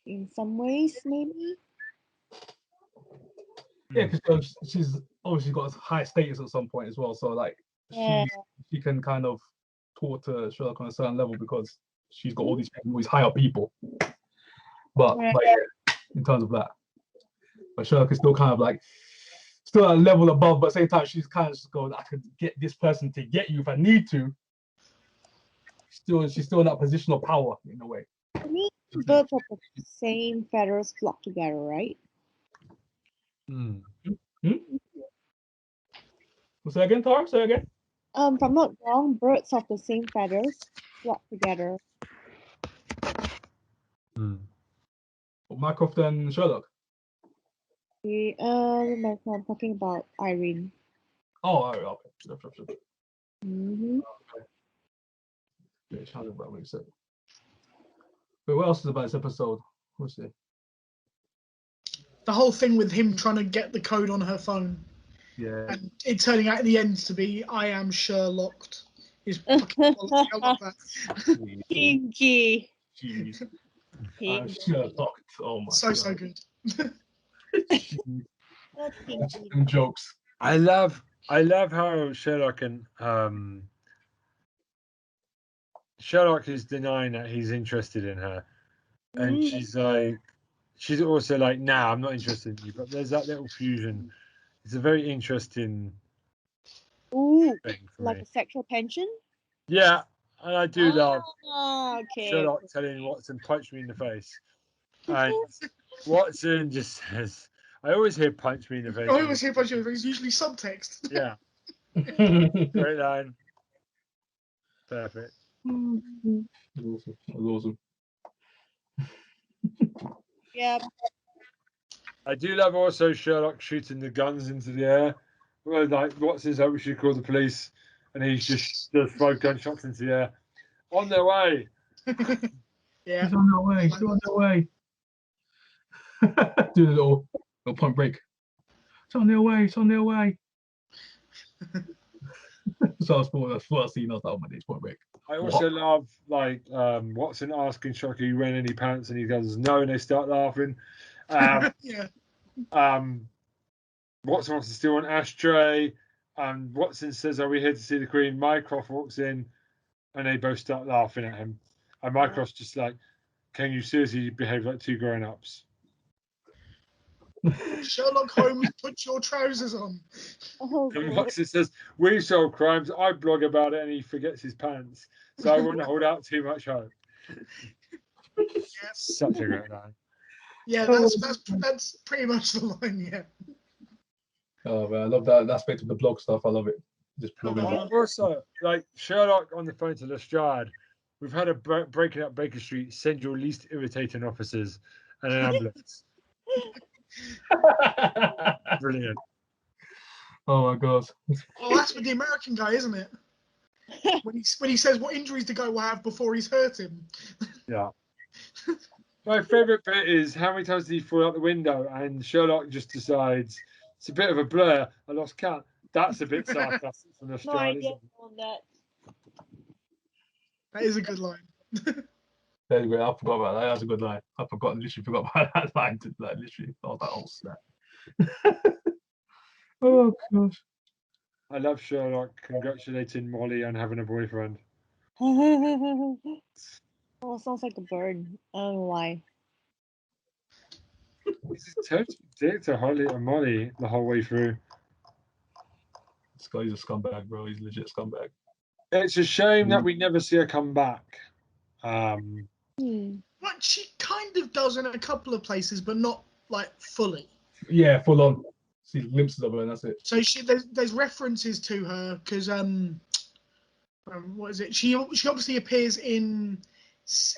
In some ways, maybe. Yeah, because she's obviously got a high status at some point as well. So like, she can kind of talk to Sherlock on a certain level because she's got all these higher people. But in terms of that, but Sherlock is still kind of like still a level above, but at the same time she's kind of just going, I could get this person to get you if I need to. She's still in that position of power in a way. I mean, birds of the same feathers flock together, right? Say again, Tar? Say again. If I'm not wrong, birds of the same feathers flock together. Hmm. Mycroft and Sherlock. I'm talking about Irene. Oh, okay. Sure. Mm-hmm. Yeah, Sherlock, that makes sense. But what else is about this episode? What's it? The whole thing with him trying to get the code on her phone, Yeah. and it turning out in the end to be "I am Sherlocked" is fucking quality. I love that. Pinky. Jeez. Pinky. Sherlock. Oh my god. So good. That's Pinky. Them jokes. I love how Sherlock is denying that he's interested in her, and she's also like, nah, I'm not interested in you. But there's that little fusion. It's a very interesting Ooh, thing for like me. a sexual tension? Yeah, and I do love Okay. Sherlock telling Watson, punch me in the face. And Watson just says, I always hear punch me in the face. I always hear a bunch of things, usually subtext. Yeah, great line. Perfect. That was awesome. Yeah. I do love also Sherlock shooting the guns into the air. Well, like, Watson's like, we should call the police. And he's just does 5 gunshots into the air. On their way. Yeah. He's on their way. He's on their way. Do the little point break. It's on their way. It's on their way. So I was the first scene I was like, oh my days, point break. I also love like Watson asking Sherlock, are you wearing any pants? And he goes, no, and they start laughing. Yeah. Watson wants to steal an ashtray. Watson says, are we here to see the Queen? Mycroft walks in and they both start laughing at him. And Mycroft's just like, can you seriously behave like 2 grown-ups? Sherlock Holmes, put your trousers on. Oh, And God. Watson says, we solve crimes. I blog about it, and he forgets his pants. So I wouldn't hold out too much hope. Yeah. Such a great line. Yeah, that's pretty much the line. Yeah. Oh man, I love that aspect of the blog stuff. I love it. Just blogging. And also, like Sherlock on the phone to Lestrade, we've had a breaking up Baker Street. Send your least irritating officers and an ambulance. Brilliant. Oh my god. Oh, that's with the American guy, isn't it? When he says what injuries the guy will have before he's hurt him. Yeah. My favourite bit is how many times did he fall out the window, and Sherlock just decides it's a bit of a blur. I lost count. That's a bit sarcastic from No Lestrade, idea isn't it? on that. That is a good line. Anyway, I forgot about that. That's a good line. Literally forgot about that line. Like, literally, I was like, oh snap. Oh gosh. I love Sherlock congratulating Molly on having a boyfriend. Oh, sounds like a burn. I don't know why. He's a total dick to Holly and Molly the whole way through. This guy's a scumbag, bro. He's a legit scumbag. It's a shame that we never see her come back. But she kind of does in a couple of places, but not like fully. Yeah, full on. See glimpses of her, and that's it. So there's references to her because what is it? She obviously appears in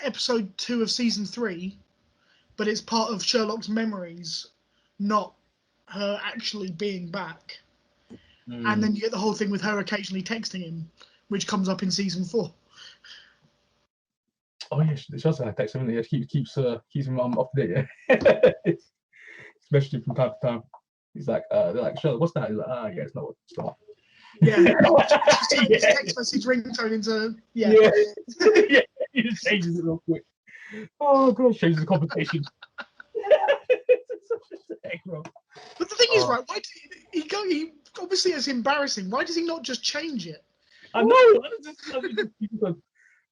episode 2 of season 3, but it's part of Sherlock's memories, not her actually being back. And then you get the whole thing with her occasionally texting him, which comes up in season 4. Oh yeah, she does have text him. Yeah, keeps him up to date. Yeah. Especially from time to time. He's like, they're like, Sherlock, what's that? He's like, yeah, it's not. It's not. Yeah, his text message ringtone into yeah. Yeah, he just changes it real quick. Oh god, changes the conversation. But the thing is, right? Why did he go? He obviously it's embarrassing. Why does he not just change it? I know.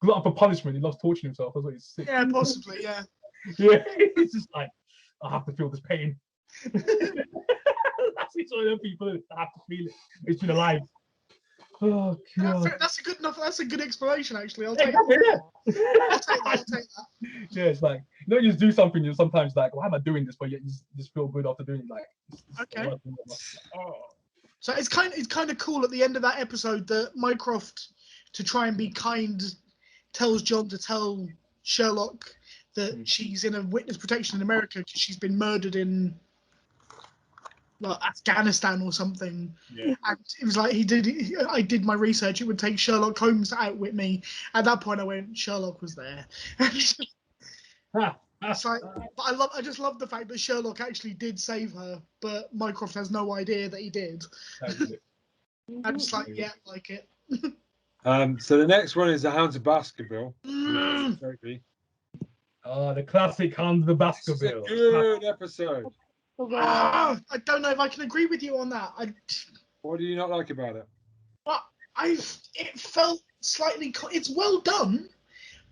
Glutton for punishment. He loves torturing himself. That's what he's sick. Yeah, possibly. Yeah. Yeah, he's just like, I have to feel this pain. That's one of them people that have to feel it. It's been alive. Oh god. That's a good enough. That's a good explanation, actually. I'll take that. I'll take that. Yeah, it's like you don't just do something. You're sometimes like, why am I doing this? But you just feel good after doing it. Like, okay. So it's kind of cool at the end of that episode that Mycroft, to try and be kind, tells John to tell Sherlock that she's in a witness protection in America because she's been murdered in like Afghanistan or something. Yeah. And it was like I did my research. It would take Sherlock Holmes to outwit me. At that point, I went, Sherlock was there. It's like, but I just love the fact that Sherlock actually did save her, but Mycroft has no idea that he did. I'm just like, yeah, like it. So the next one is the Hounds of Baskerville. Oh, the classic Hound of the This is a Baskerville. good episode. I don't know if I can agree with you on that. What do you not like about it? It felt slightly. It's well done,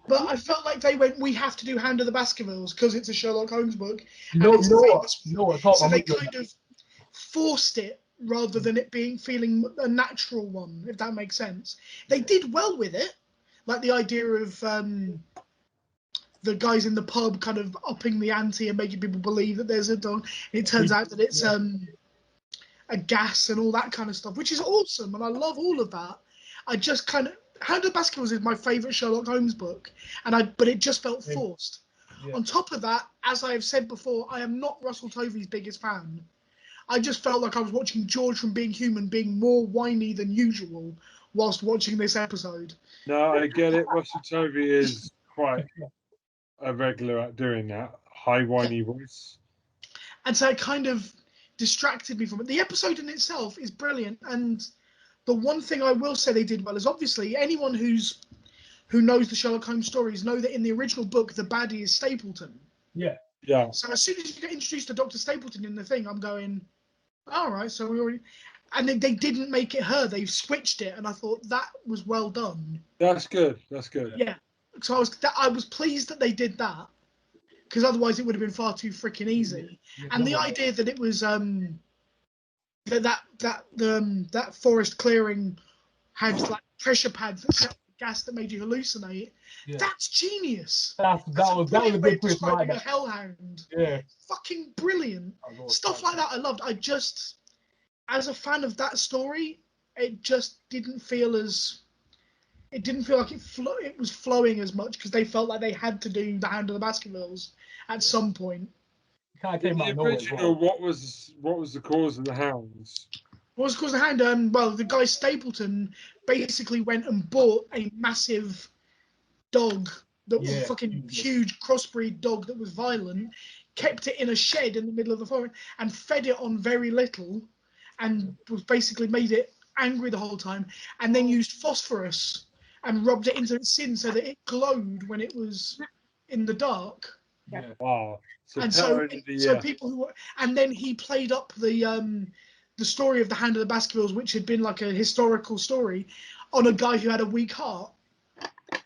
but I felt like they went, we have to do Hound of the Baskervilles because it's a Sherlock Holmes book. You know what? Tom, So I'm they with you on kind that. of forced it rather than it feeling a natural one, if that makes sense. They did well with it, like the idea of the guys in the pub kind of upping the ante and making people believe that there's a dog. It turns out that it's a gas and all that kind of stuff, which is awesome, and I love all of that. I just kind of Hound of the Baskervilles is my favourite Sherlock Holmes book, but it just felt forced. Yeah. On top of that, as I have said before, I am not Russell Tovey's biggest fan. I just felt like I was watching George from Being Human being more whiny than usual whilst watching this episode. No, I get it. Russell Tovey is quite a regular at doing that high whiny voice. And so it kind of distracted me from it. The episode in itself is brilliant, and the one thing I will say they did well is obviously anyone who knows the Sherlock Holmes stories know that in the original book the baddie is Stapleton. Yeah. Yeah. So as soon as you get introduced to Dr. Stapleton in the thing, I'm going, all right, so we already... And they didn't make it her. They switched it, and I thought that was well done. That's good. That's good. Yeah. So I was pleased that they did that, because otherwise it would have been far too freaking easy. And the idea that it was that forest clearing had like pressure pads that set up gas that made you hallucinate. Yeah. That's genius. That was a way big of twist, describing right? a hellhound. Yeah. Fucking brilliant. Stuff like that I loved. I just, as a fan of that story, it just didn't feel like it was flowing as much because they felt like they had to do the Hound of the Baskervilles at some point. Kind of came out The of nowhere as original, well. what was the cause of the hounds? What was the cause of the Hound? Well, the guy Stapleton basically went and bought a massive dog that was a fucking huge crossbreed dog that was violent, kept it in a shed in the middle of the forest, and fed it on very little, and was basically made it angry the whole time, and then used phosphorus and rubbed it into its skin so that it glowed when it was in the dark. Yeah. Wow. So people who were, and then he played up the story of the Hand of the Baskervilles, which had been like a historical story, on a guy who had a weak heart.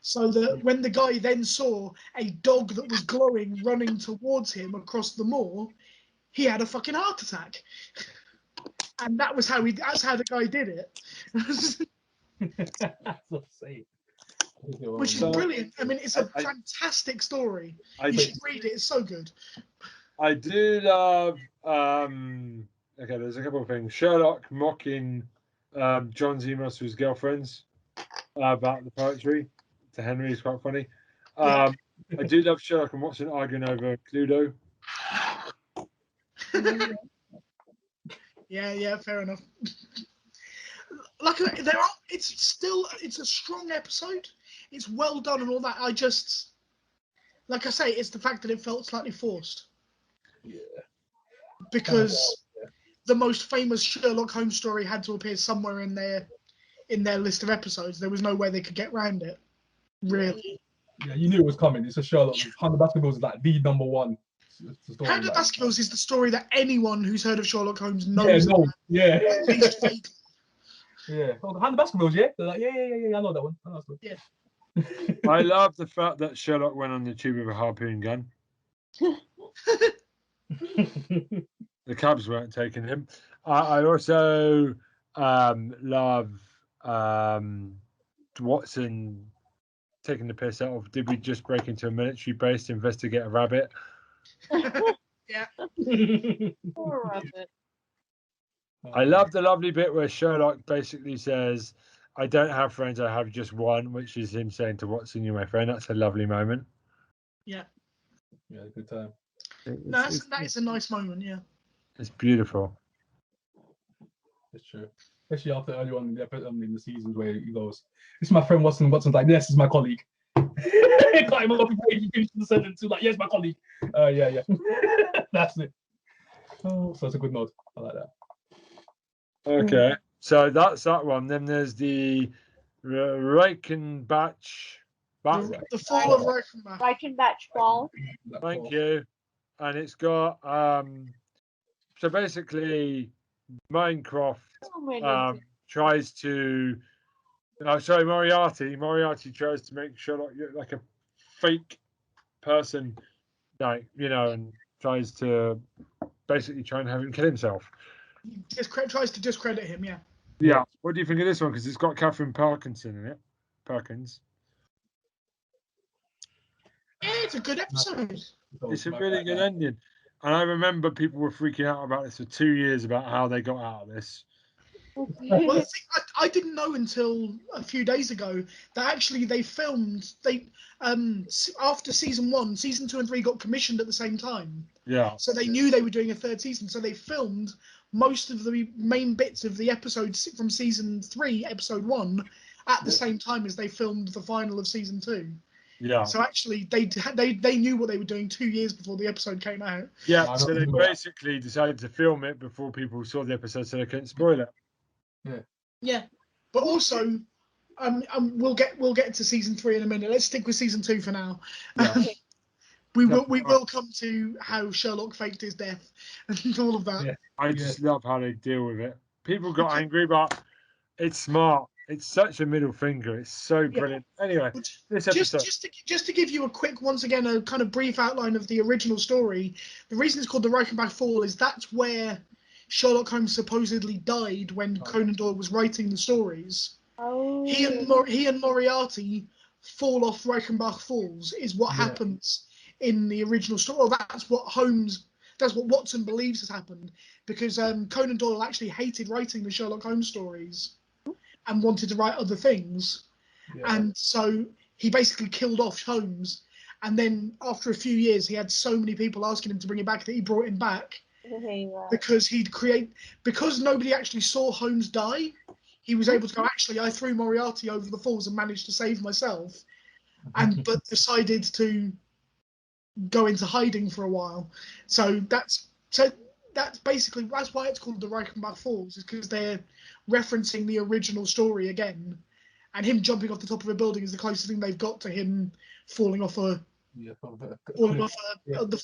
So that when the guy then saw a dog that was glowing running towards him across the moor, he had a fucking heart attack. And that's how the guy did it. That's insane. Which is brilliant. I mean, it's a fantastic story. You should read it. It's so good. I do love. Okay, there's a couple of things. Sherlock mocking John's emails to his girlfriends about the poetry to Henry is quite funny. I do love Sherlock and Watson arguing over Cluedo. Yeah, fair enough. It's a strong episode. It's well done and all that. I just, like I say, it's the fact that it felt slightly forced. Yeah. Because the most famous Sherlock Holmes story had to appear somewhere in their list of episodes. There was no way they could get around it. Really. Yeah, you knew it was coming. It's a Sherlock. Hound of the Baskervilles is like the number one. Hound of the Baskervilles is the story that anyone who's heard of Sherlock Holmes knows. Yeah. At least vaguely. Yeah. Oh, the Hound of the Baskervilles, yeah? They're like, yeah, I know that one. I know that one. Yeah. I love the fact that Sherlock went on the tube with a harpoon gun. The Cubs weren't taking him. I also love Watson taking the piss out of, did we just break into a military base to investigate a rabbit? Yeah. Poor rabbit. I love the lovely bit where Sherlock basically says, "I don't have friends, I have just one," which is him saying to Watson, "You're my friend." That's a lovely moment. Yeah. Yeah, good time. No, that is a nice moment. Yeah. It's beautiful. It's true. Especially after early on in the seasons where he goes, "This is my friend Watson." Watson's like, "Yes, this is my colleague." Cut him off before he finished the sentence. Like, "Yes, my colleague." Yeah. That's it. Oh, so it's a good nod. I like that. Okay, so that's that one. Then there's the Reichenbach. The fall of Reichenbach. Reichenbach fall. Thank you. And it's got so basically Minecraft tries to Moriarty tries to make Sherlock look like a fake person, like, and tries to basically try and have him kill himself. Tries to discredit him, yeah. Yeah. What do you think of this one? Because it's got Catherine Parkinson in it. Perkins. Yeah, it's a good episode. It's a really good ending. And I remember people were freaking out about this for 2 years about how they got out of this. Well, I didn't know until a few days ago that actually they filmed after season 1, season 2 and 3 got commissioned at the same time. Yeah. So they knew they were doing a third season. So they filmed most of the main bits of the episodes from season 3, episode 1, at the same time as they filmed the final of season 2. Yeah. So actually, they knew what they were doing 2 years before the episode came out. Yeah. So they basically decided to film it before people saw the episode, so they couldn't spoil it. Yeah, but also, we'll get to season 3 in a minute. Let's stick with season 2 for now. Yeah. We will come to how Sherlock faked his death and all of that. Yeah. I just love how they deal with it. People got angry, but it's smart. It's such a middle finger. It's so brilliant. Anyway, this episode. Just to give you a quick, once again, a kind of brief outline of the original story. The reason it's called the Reichenbach Fall is that's where Sherlock Holmes supposedly died when Conan Doyle was writing the stories. Oh. He and Moriarty fall off Reichenbach Falls is what happens in the original story. Well, that's what Watson believes has happened, because Conan Doyle actually hated writing the Sherlock Holmes stories and wanted to write other things. And so he basically killed off Holmes. And then after a few years, he had so many people asking him to bring him back that he brought him back. Because nobody actually saw Holmes die, he was able to go, actually, I threw Moriarty over the falls and managed to save myself, but decided to go into hiding for a while. So that's basically why it's called the Reichenbach Falls, is because they're referencing the original story again, and him jumping off the top of a building is the closest thing they've got to him falling off the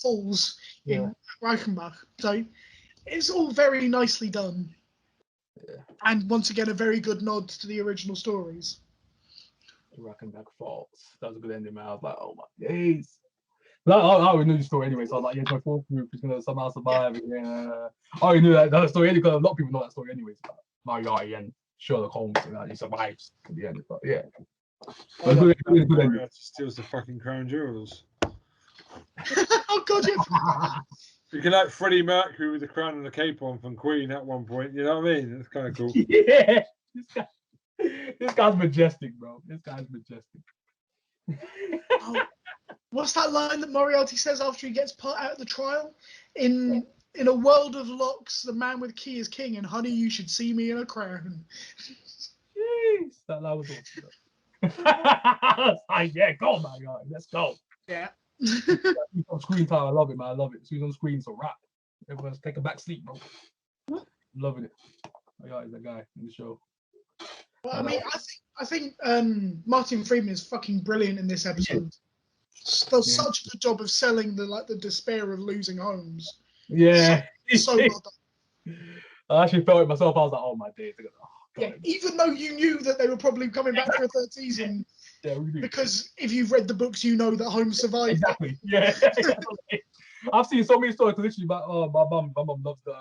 falls in Reichenbach. So it's all very nicely done. And once again, a very good nod to the original stories. Reichenbach Falls. That was a good ending, man. I was like, oh my days. I already knew the story anyway, so I was like, my fourth group is going to somehow survive. I already knew that story anyway, because a lot of people know that story anyways. Moriarty and Sherlock Holmes, and he survives at the end. But yeah. Moriarty steals the fucking crown jewels. Oh, God, yeah. You can like Freddie Mercury with the crown and the cape on from Queen at one point. You know what I mean? That's kind of cool. Yeah. This guy's majestic, bro. This guy's majestic. What's that line that Moriarty says after he gets put out of the trial? In a world of locks, the man with key is king, and honey, you should see me in a crown. Jeez, that was awesome. Yeah, go, my guy. Let's go. Yeah. On screen time, I love it, man. I love it. As soon as on screen, it's a wrap. Everyone's take a back seat, bro. I'm loving it. Is that guy in the show. Well, I mean, I think Martin Freeman is fucking brilliant in this episode. Does such a good job of selling the despair of losing Holmes. Yeah. So well done. I actually felt it myself. I was like, oh my days. Even though you knew that they were probably coming back for a third season. Yeah, we do. Because if you've read the books, you know that Holmes survived. Exactly. Yeah. I've seen so many stories. Literally, my mum loves the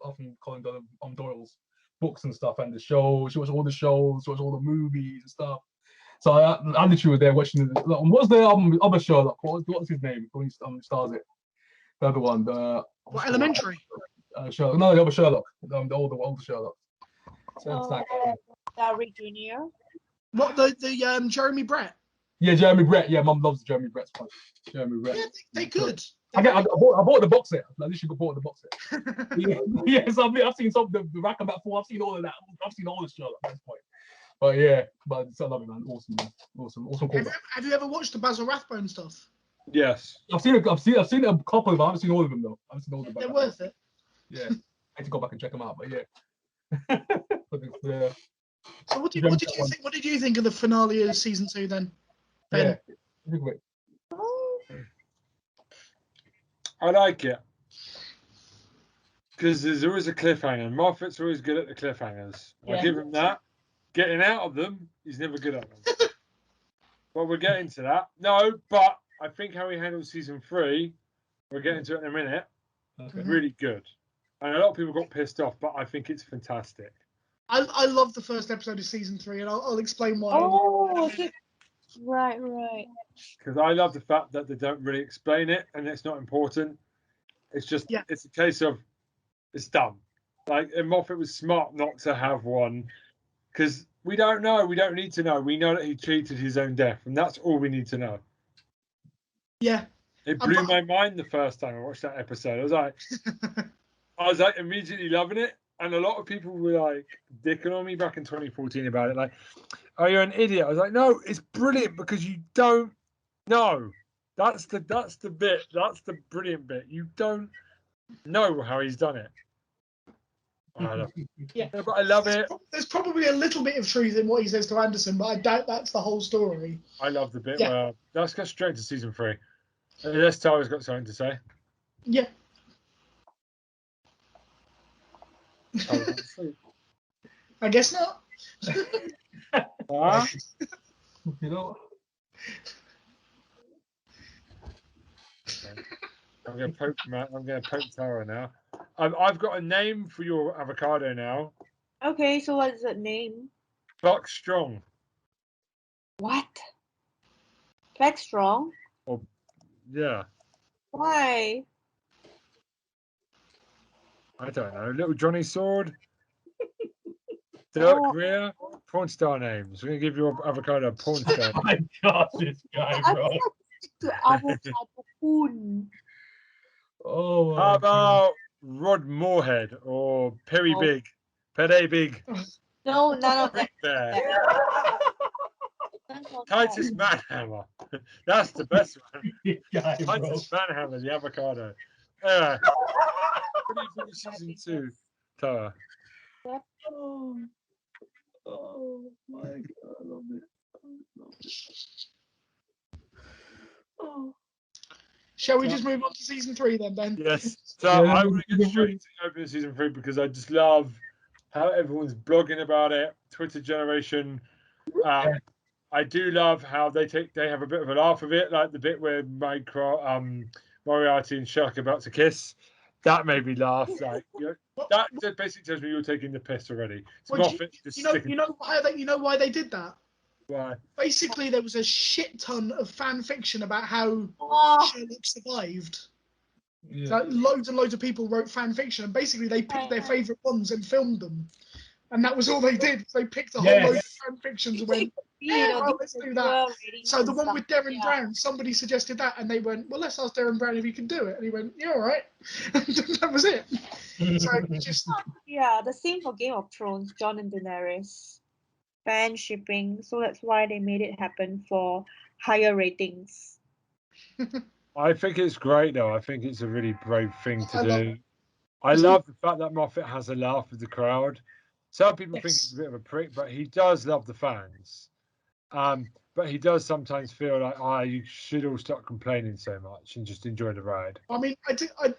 often Conan Doyle's books and stuff, and the shows. She watched all the shows, she watched all the movies and stuff. So I literally was there watching. What's the other Sherlock? What's his name? Who stars it? The other one. Elementary. Sherlock. No, the other Sherlock. The older Sherlock. So it's like, Larry Jr. What the Jeremy Brett? yeah, Jeremy Brett. Yeah, Mum loves Jeremy Brett's one. Jeremy Brett. Yeah, they good. I bought the box set. I literally bought the box set. Yeah, so I've seen some the Rack and Back 4. I've seen all of that. I've seen all the Sherlock at this point. But yeah, but I love it, man. Awesome, man. Awesome callback. Have you ever watched the Basil Rathbone stuff? Yes. I've seen a couple of them. I haven't seen all of them though. I haven't seen all of them. They're worth it. Yeah, I need to go back and check them out. But yeah. Yeah. So what did you think? What did you think of the finale of season 2 then? Ben? Yeah. I like it because there's always a cliffhanger. Moffat's always good at the cliffhangers. I give him that. Getting out of them, he's never good at them. But we're getting to that. No, but I think how he handled season 3, we're getting to it in a minute. Okay. Really good. And a lot of people got pissed off, but I think it's fantastic. I love the first episode of season 3, and I'll explain why. Oh, right. Because I love the fact that they don't really explain it, and it's not important. It's just, It's a case of, it's done. Like, and Moffat was smart not to have one, because we don't know. We don't need to know. We know that he cheated his own death, and that's all we need to know. Yeah. It blew my mind the first time I watched that episode. I was like immediately loving it. And a lot of people were like dicking on me back in 2014 about it. Like, oh, you're an idiot. I was like, no, it's brilliant because you don't know. That's the bit. That's the brilliant bit. You don't know how he's done it. I love it. Yeah, but I love it. There's probably a little bit of truth in what he says to Anderson, but I doubt that's the whole story. I love the bit where let's go straight to season 3. Unless Tyler's got something to say. Yeah. I guess not. You know. I'm going to poke Tara now. I've got a name for your avocado now. Okay, so what is that name? Buck Strong. What? Buck Strong? Oh, yeah. Why? I don't know. Little Johnny Sword. Dirk Greer. Porn star names. We're going to give your avocado a porn star. Oh my gosh, this guy, bro. Oh. How about Rod Moorhead or Perry Big? Pede Big. No, none of that. Titus Manhammer. That's the best one. Guy, Titus Manhammer, the avocado. What do you think of season 2, Tara? Oh my god, I love it. Oh. Shall we just move on to season 3 then, Ben? Yes. So I want to get straight to opening season 3 because I just love how everyone's blogging about it. Twitter generation. I do love how they have a bit of a laugh of it, like the bit where Moriarty and Sherlock are about to kiss. That made me laugh. Like, that basically tells me you're taking the piss already. You know why they did that? Why? Basically, there was a shit ton of fan fiction about how Sherlock survived. Yeah. So loads and loads of people wrote fan fiction, and basically they picked their favourite ones and filmed them. And that was all they did. They picked a whole load of fan fictions and went, let's do that. So the one with Darren Brown, somebody suggested that, and they went, well, let's ask Darren Brown if he can do it. And he went, yeah, all right. And that was it. So just... Yeah, the same for Game of Thrones, Jon and Daenerys. Fan shipping, so that's why they made it happen for higher ratings. I think it's great, though. I think it's a really brave thing to do. I love the fact that Moffat has a laugh with the crowd. Some people think he's a bit of a prick, but he does love the fans. But he does sometimes feel like, you should all stop complaining so much and just enjoy the ride. I mean,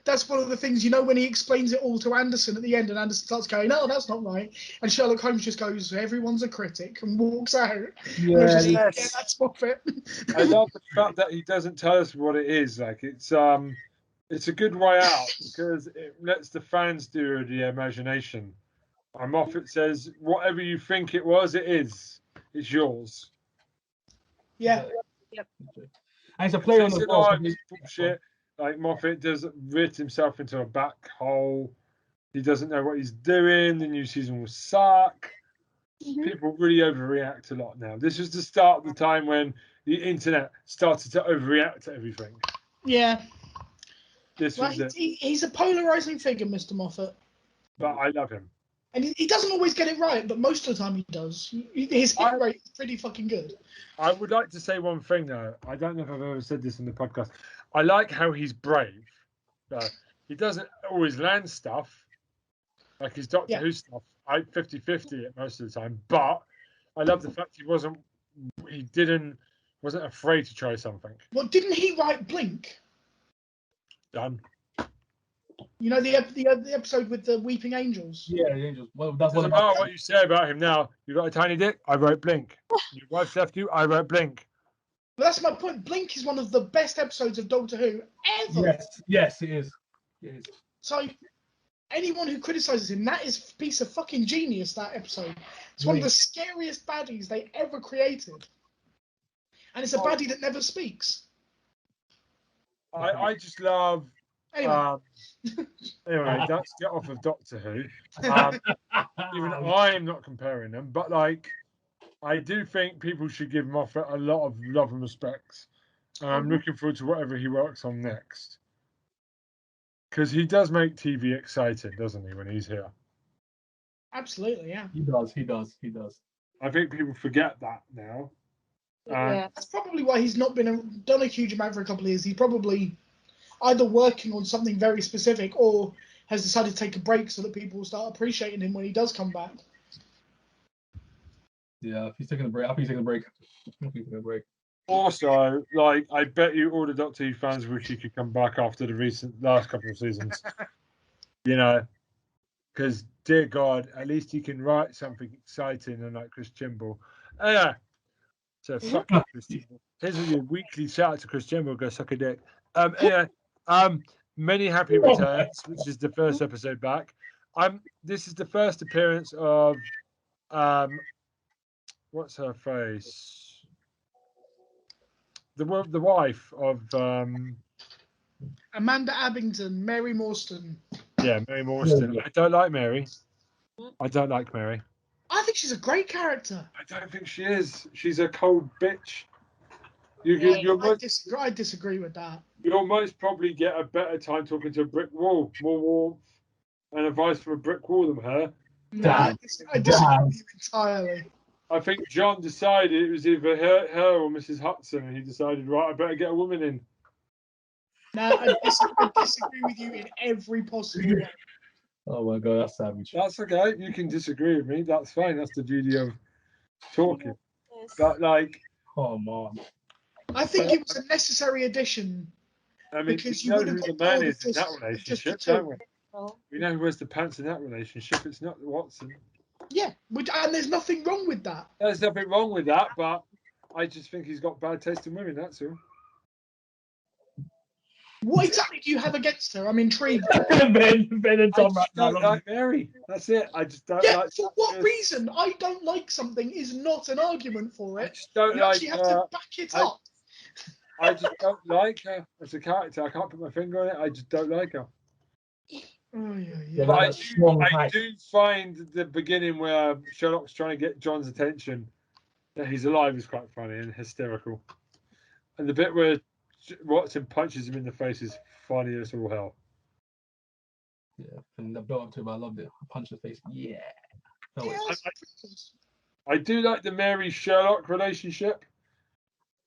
that's one of the things, when he explains it all to Anderson at the end, and Anderson starts going, no, that's not right. And Sherlock Holmes just goes, everyone's a critic, and walks out. Yes. Yeah, that's Moffat. I love the fact that he doesn't tell us what it is. Like, it's a good way out because it lets the fans do the imagination. And Moffat says, whatever you think it was, it is. It's yours. Yeah. Yep. And it's a play on the ball. Bullshit. Like Moffat does writ himself into a black hole. He doesn't know what he's doing. The new season will suck. People really overreact a lot now. This was the start of the time when the internet started to overreact to everything. Yeah. This Well, was it. he's a polarizing figure, Mr. Moffat. But I love him. And he doesn't always get it right, but most of the time he does. His hit rate is pretty fucking good. I would like to say one thing, though. I don't know if I've ever said this in the podcast. I like how he's brave. He doesn't always land stuff, like his Doctor Who stuff. 50-50 at most of the time. But I love the fact he wasn't afraid to try something. Well, didn't he write Blink? Done. You know the episode with the Weeping Angels? Yeah, the Angels. Well, that's Doesn't matter what you say about him now. You got a tiny dick? I wrote Blink. Your wife left you? I wrote Blink. But that's my point. Blink is one of the best episodes of Doctor Who ever. Yes, it is. It is. So anyone who criticizes him, that is a piece of fucking genius, that episode. It's one of the scariest baddies they ever created. And it's a baddie that never speaks. I just love... Anyway, let's get off of Doctor Who. Even I am not comparing them, but like, I do think people should give Moffat a lot of love and respect. And I'm looking forward to whatever he works on next. Because he does make TV exciting, doesn't he, when he's here? Absolutely, yeah. He does. I think people forget that now. That's probably why he's not done a huge amount for a couple of years. He's probably either working on something very specific or has decided to take a break so that people will start appreciating him when he does come back. Yeah, if he's taking a break, I'll be taking a break. Also, like, I bet you all the Doctor Who fans wish he could come back after the last couple of seasons. You know, because, dear God, at least he can write something exciting, unlike Chris Chimble. Yeah. So, fuck you, Chris Chimble. Here's your weekly shout out to Chris Chimble. Go suck a dick. Many happy returns, which is the first episode back. This is the first appearance of what's her face? The wife of Amanda Abington, Mary Morstan. Yeah, Mary Morstan. I don't like Mary. I don't like Mary. I think she's a great character. I don't think she is. She's a cold bitch. I disagree with that. You'll most probably get a better time talking to a brick wall, more warmth and advice from a brick wall than her. No, I disagree with you entirely. I think John decided it was either her or Mrs. Hudson, and he decided, right, I better get a woman in. No, I disagree with you in every possible way. Oh my God, that's savage. That's okay. You can disagree with me. That's fine. That's the beauty of talking. But like, come on. I think it was a necessary addition. I mean, because we know who the man is in that relationship, don't we? We know who wears the pants in that relationship. It's not Watson. Yeah, and there's nothing wrong with that. There's nothing wrong with that, but I just think he's got bad taste in women, that's all. What exactly do you have against her? I'm intrigued. Ben and Tom I just don't like Mary. That's it. I just don't like. For what reason? I don't like something is not an argument for it. I just don't you like actually have to back it up. I just don't like her as a character. I can't put my finger on it. I just don't like her. Oh, yeah. But I do find the beginning where Sherlock's trying to get John's attention that he's alive is quite funny and hysterical. And the bit where Watson punches him in the face is funny as all hell. Yeah, and the build up to it, I loved it. I punched the face. Yeah. I do like the Mary Sherlock relationship,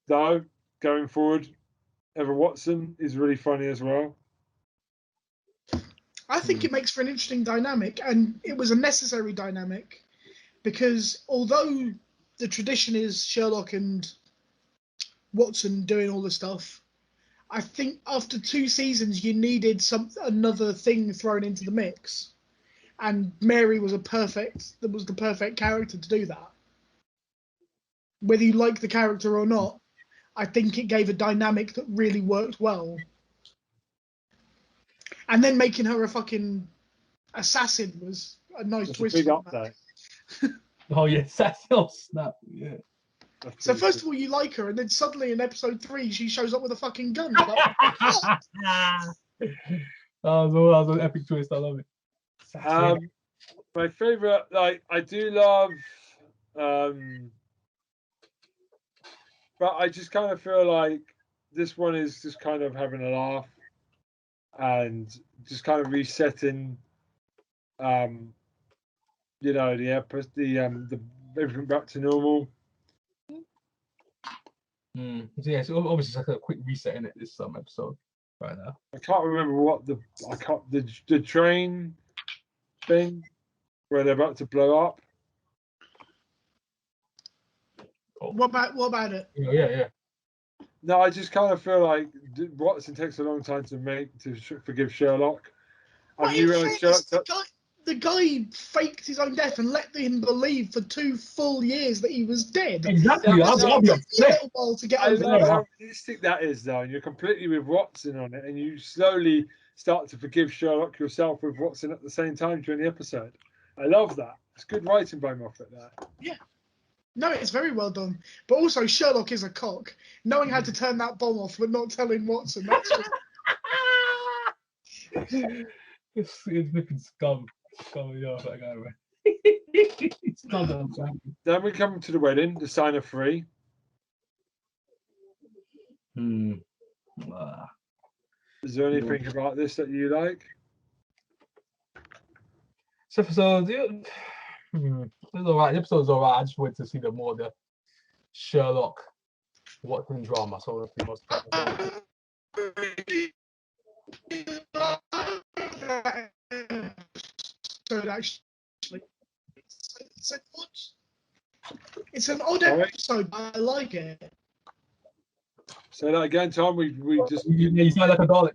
though. Going forward, Emma Watson is really funny as well. I think it makes for an interesting dynamic, and it was a necessary dynamic because although the tradition is Sherlock and Watson doing all the stuff, I think after 2 seasons you needed another thing thrown into the mix, and Mary was the perfect character to do that. Whether you like the character or not, I think it gave a dynamic that really worked well. And then making her a fucking assassin was a nice twist. Big up there. Oh yeah, assassin snap. Yeah. So first of all, you like her, and then suddenly in episode 3, she shows up with a fucking gun. That was an epic twist. I love it. My favorite, like, I do love, but I just kind of feel like this one is just kind of having a laugh and just kind of resetting, you know, the everything back to normal. So yeah, so obviously it's like a quick reset in it this episode right now. I can't remember what the train thing where they're about to blow up. What about it? Yeah. No, I just kind of feel like Watson takes a long time to forgive Sherlock. But And in you realize fairness, Sherlock. the guy faked his own death and let him believe for 2 full years that he was dead. Exactly. I'll be It upset. took me a little while to get I over love that. how realistic that is, though, and you're completely with Watson on it, and you slowly start to forgive Sherlock yourself with Watson at the same time during the episode. I love that. It's good writing by Moffat there. Yeah. No, it's very well done. But also, Sherlock is a cock. Knowing how to turn that bomb off, but not telling Watson. That's just... It's flipping scum. Yeah, that guy, man. Then we come to the wedding, the sign of three. Is there anything about this that you like? So it's alright. The episode's alright. I just wanted to see the Sherlock Watson drama. So the most actually, it's an odd episode, but I like it. Say that again, Tom. We just. You sound like a Dalek.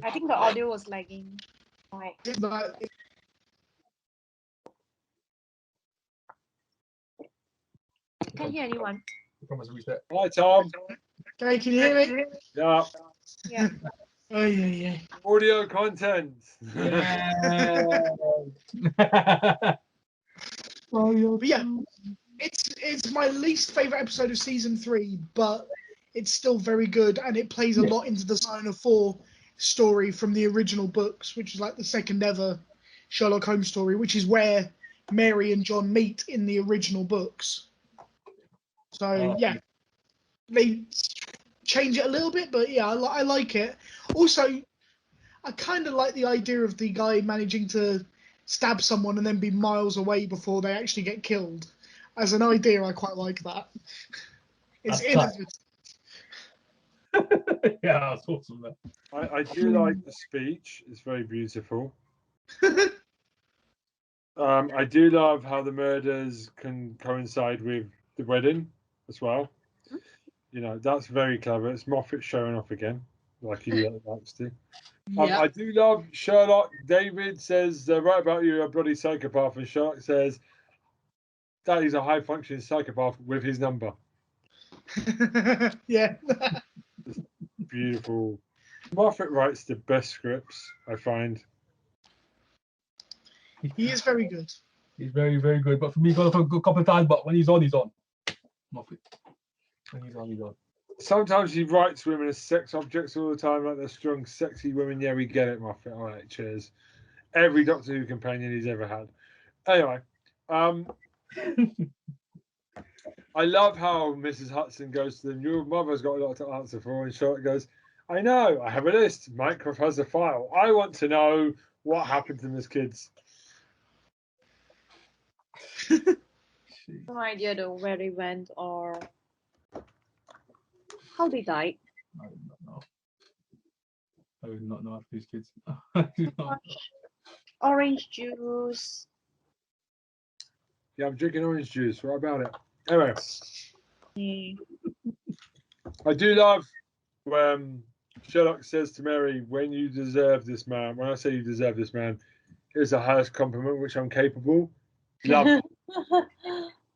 I think the audio was lagging. Right. Can't hear anyone. Hi, Tom. Okay, can you hear me? Yeah. Yeah. Oh yeah. Audio content. But yeah, it's my least favorite episode of season 3, but it's still very good, and it plays a lot into the Sign of 4 story from the original books, which is like the second ever Sherlock Holmes story, which is where Mary and John meet in the original books. So yeah, they change it a little bit, but yeah, I like it. Also, I kind of like the idea of the guy managing to stab someone and then be miles away before they actually get killed. As an idea, I quite like that. It's innovative. Yeah, that's awesome. I do like the speech. It's very beautiful. I do love how the murders can coincide with the wedding as well. You know, that's very clever. It's Moffat showing off again, like he likes to. I do love Sherlock. David says, they're right about you, a bloody psychopath. And Sherlock says, that is a high-functioning psychopath with his number. Yeah. Beautiful. Moffat writes the best scripts, I find. He is very good. He's very, very good. But for me, he's gone for a good couple of times, but when he's on, he's on. Moffat. When he's on, he's on. Sometimes he writes women as sex objects all the time, like they're strong, sexy women. Yeah, we get it, Moffat. All right, cheers. Every Doctor Who companion he's ever had. Anyway, I love how Mrs. Hudson goes to them. Your mother's got a lot to answer for, and Charlotte goes, I know, I have a list. Mycroft has a file. I want to know what happened to them as kids. No idea though where they went or how they died. I do not know. I would not know after these kids. Orange juice. Yeah, I'm drinking orange juice. What about it? Anyway, I do love when Sherlock says to Mary, when you deserve this man, when I say you deserve this man, it's the highest compliment which I'm capable. Love it.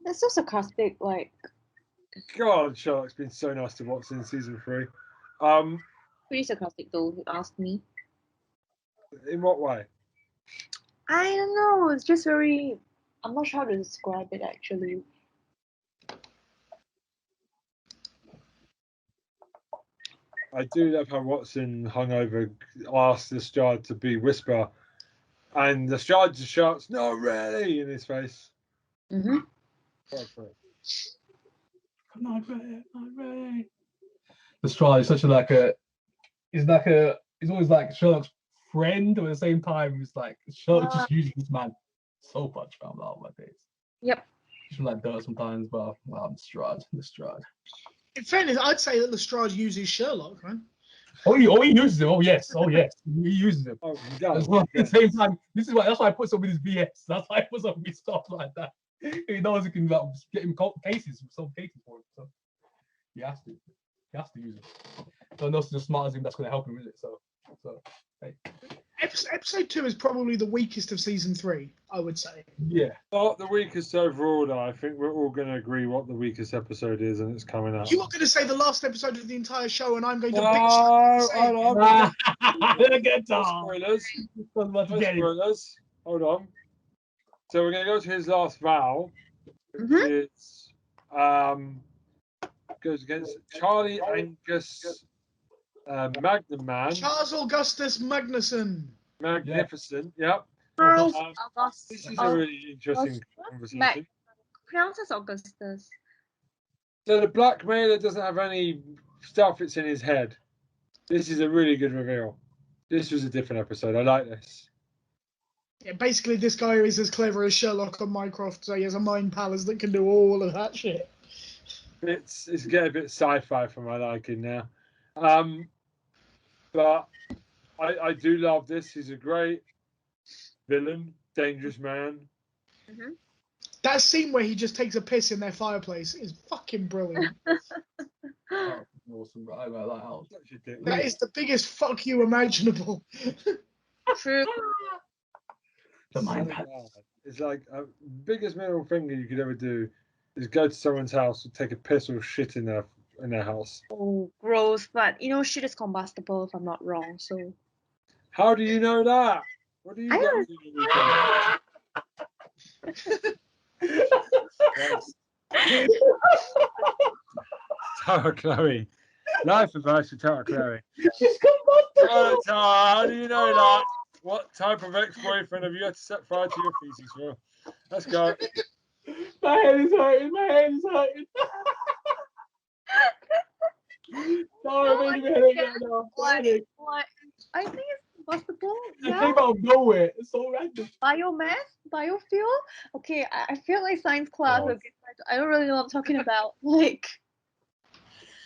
That's so sarcastic, like. God, Sherlock's been so nice to Watson in season 3. Pretty sarcastic though, if you ask me. In what way? I don't know, it's just very, I'm not sure how to describe it actually. I do love how Watson hungover asked Lestrade to be Whisper, And Lestrade just shouts, "Not really!" in his face. Mm-hmm. Not really. Lestrade is such he's always like Sherlock's friend, but at the same time, he's like Sherlock just uses this man so much. I'm like, oh my days. Yep. He's from like dirt sometimes, but Lestrade. In fairness, I'd say that Lestrade uses Sherlock, man. Oh, he uses him. Oh yes, he uses him. Oh, he does. Well, at the same time, that's why I put some of his BS. That's why I put some of his stuff like that. He knows he can get him cases, some cases for him. So he has to use it. No one else is as smart as him that's going to help him with it. So hey. Episode 2 is probably the weakest of season 3, I would say. Yeah. Not the weakest overall, though. I think we're all going to agree what the weakest episode is, and it's coming out. You are going to say the last episode of the entire show, and I'm going to No, bitch. Spoilers. Spoilers. Hold on. So we're going to go to his last vow. It's goes against Charlie Angus Magnum Man. Charles Augustus Magnuson. Magnificent. Yep. Charles This is a really interesting conversation. Pronounce as Augustus. So the blackmailer doesn't have any stuff that's in his head. This is a really good reveal. This was a different episode. I like this. Yeah, basically, this guy is as clever as Sherlock on Mycroft, so he has a mind palace that can do all of that shit. It's getting a bit sci-fi for my liking now. But I do love this. He's a great villain, dangerous man. Mm-hmm. That scene where he just takes a piss in their fireplace is fucking brilliant. Awesome, I like that house. That is the biggest fuck you imaginable. True. It's like biggest middle finger you could ever do is go to someone's house and take a piss or shit in their house. Oh, gross! But shit is combustible if I'm not wrong. So. How do you know that? What do you guys do? Tara Chloe. Life advice for Tara Chloe. Tara, how do you know that? What type of ex-boyfriend have you had to set fire to your feces for? Let's go. My head is hurting. Sorry, baby. What? I think it's combustible. It came out of nowhere. It's so random. Biomass? Biofuel? Okay, I feel like science class. Oh. Okay, I don't really know what I'm talking about. Like.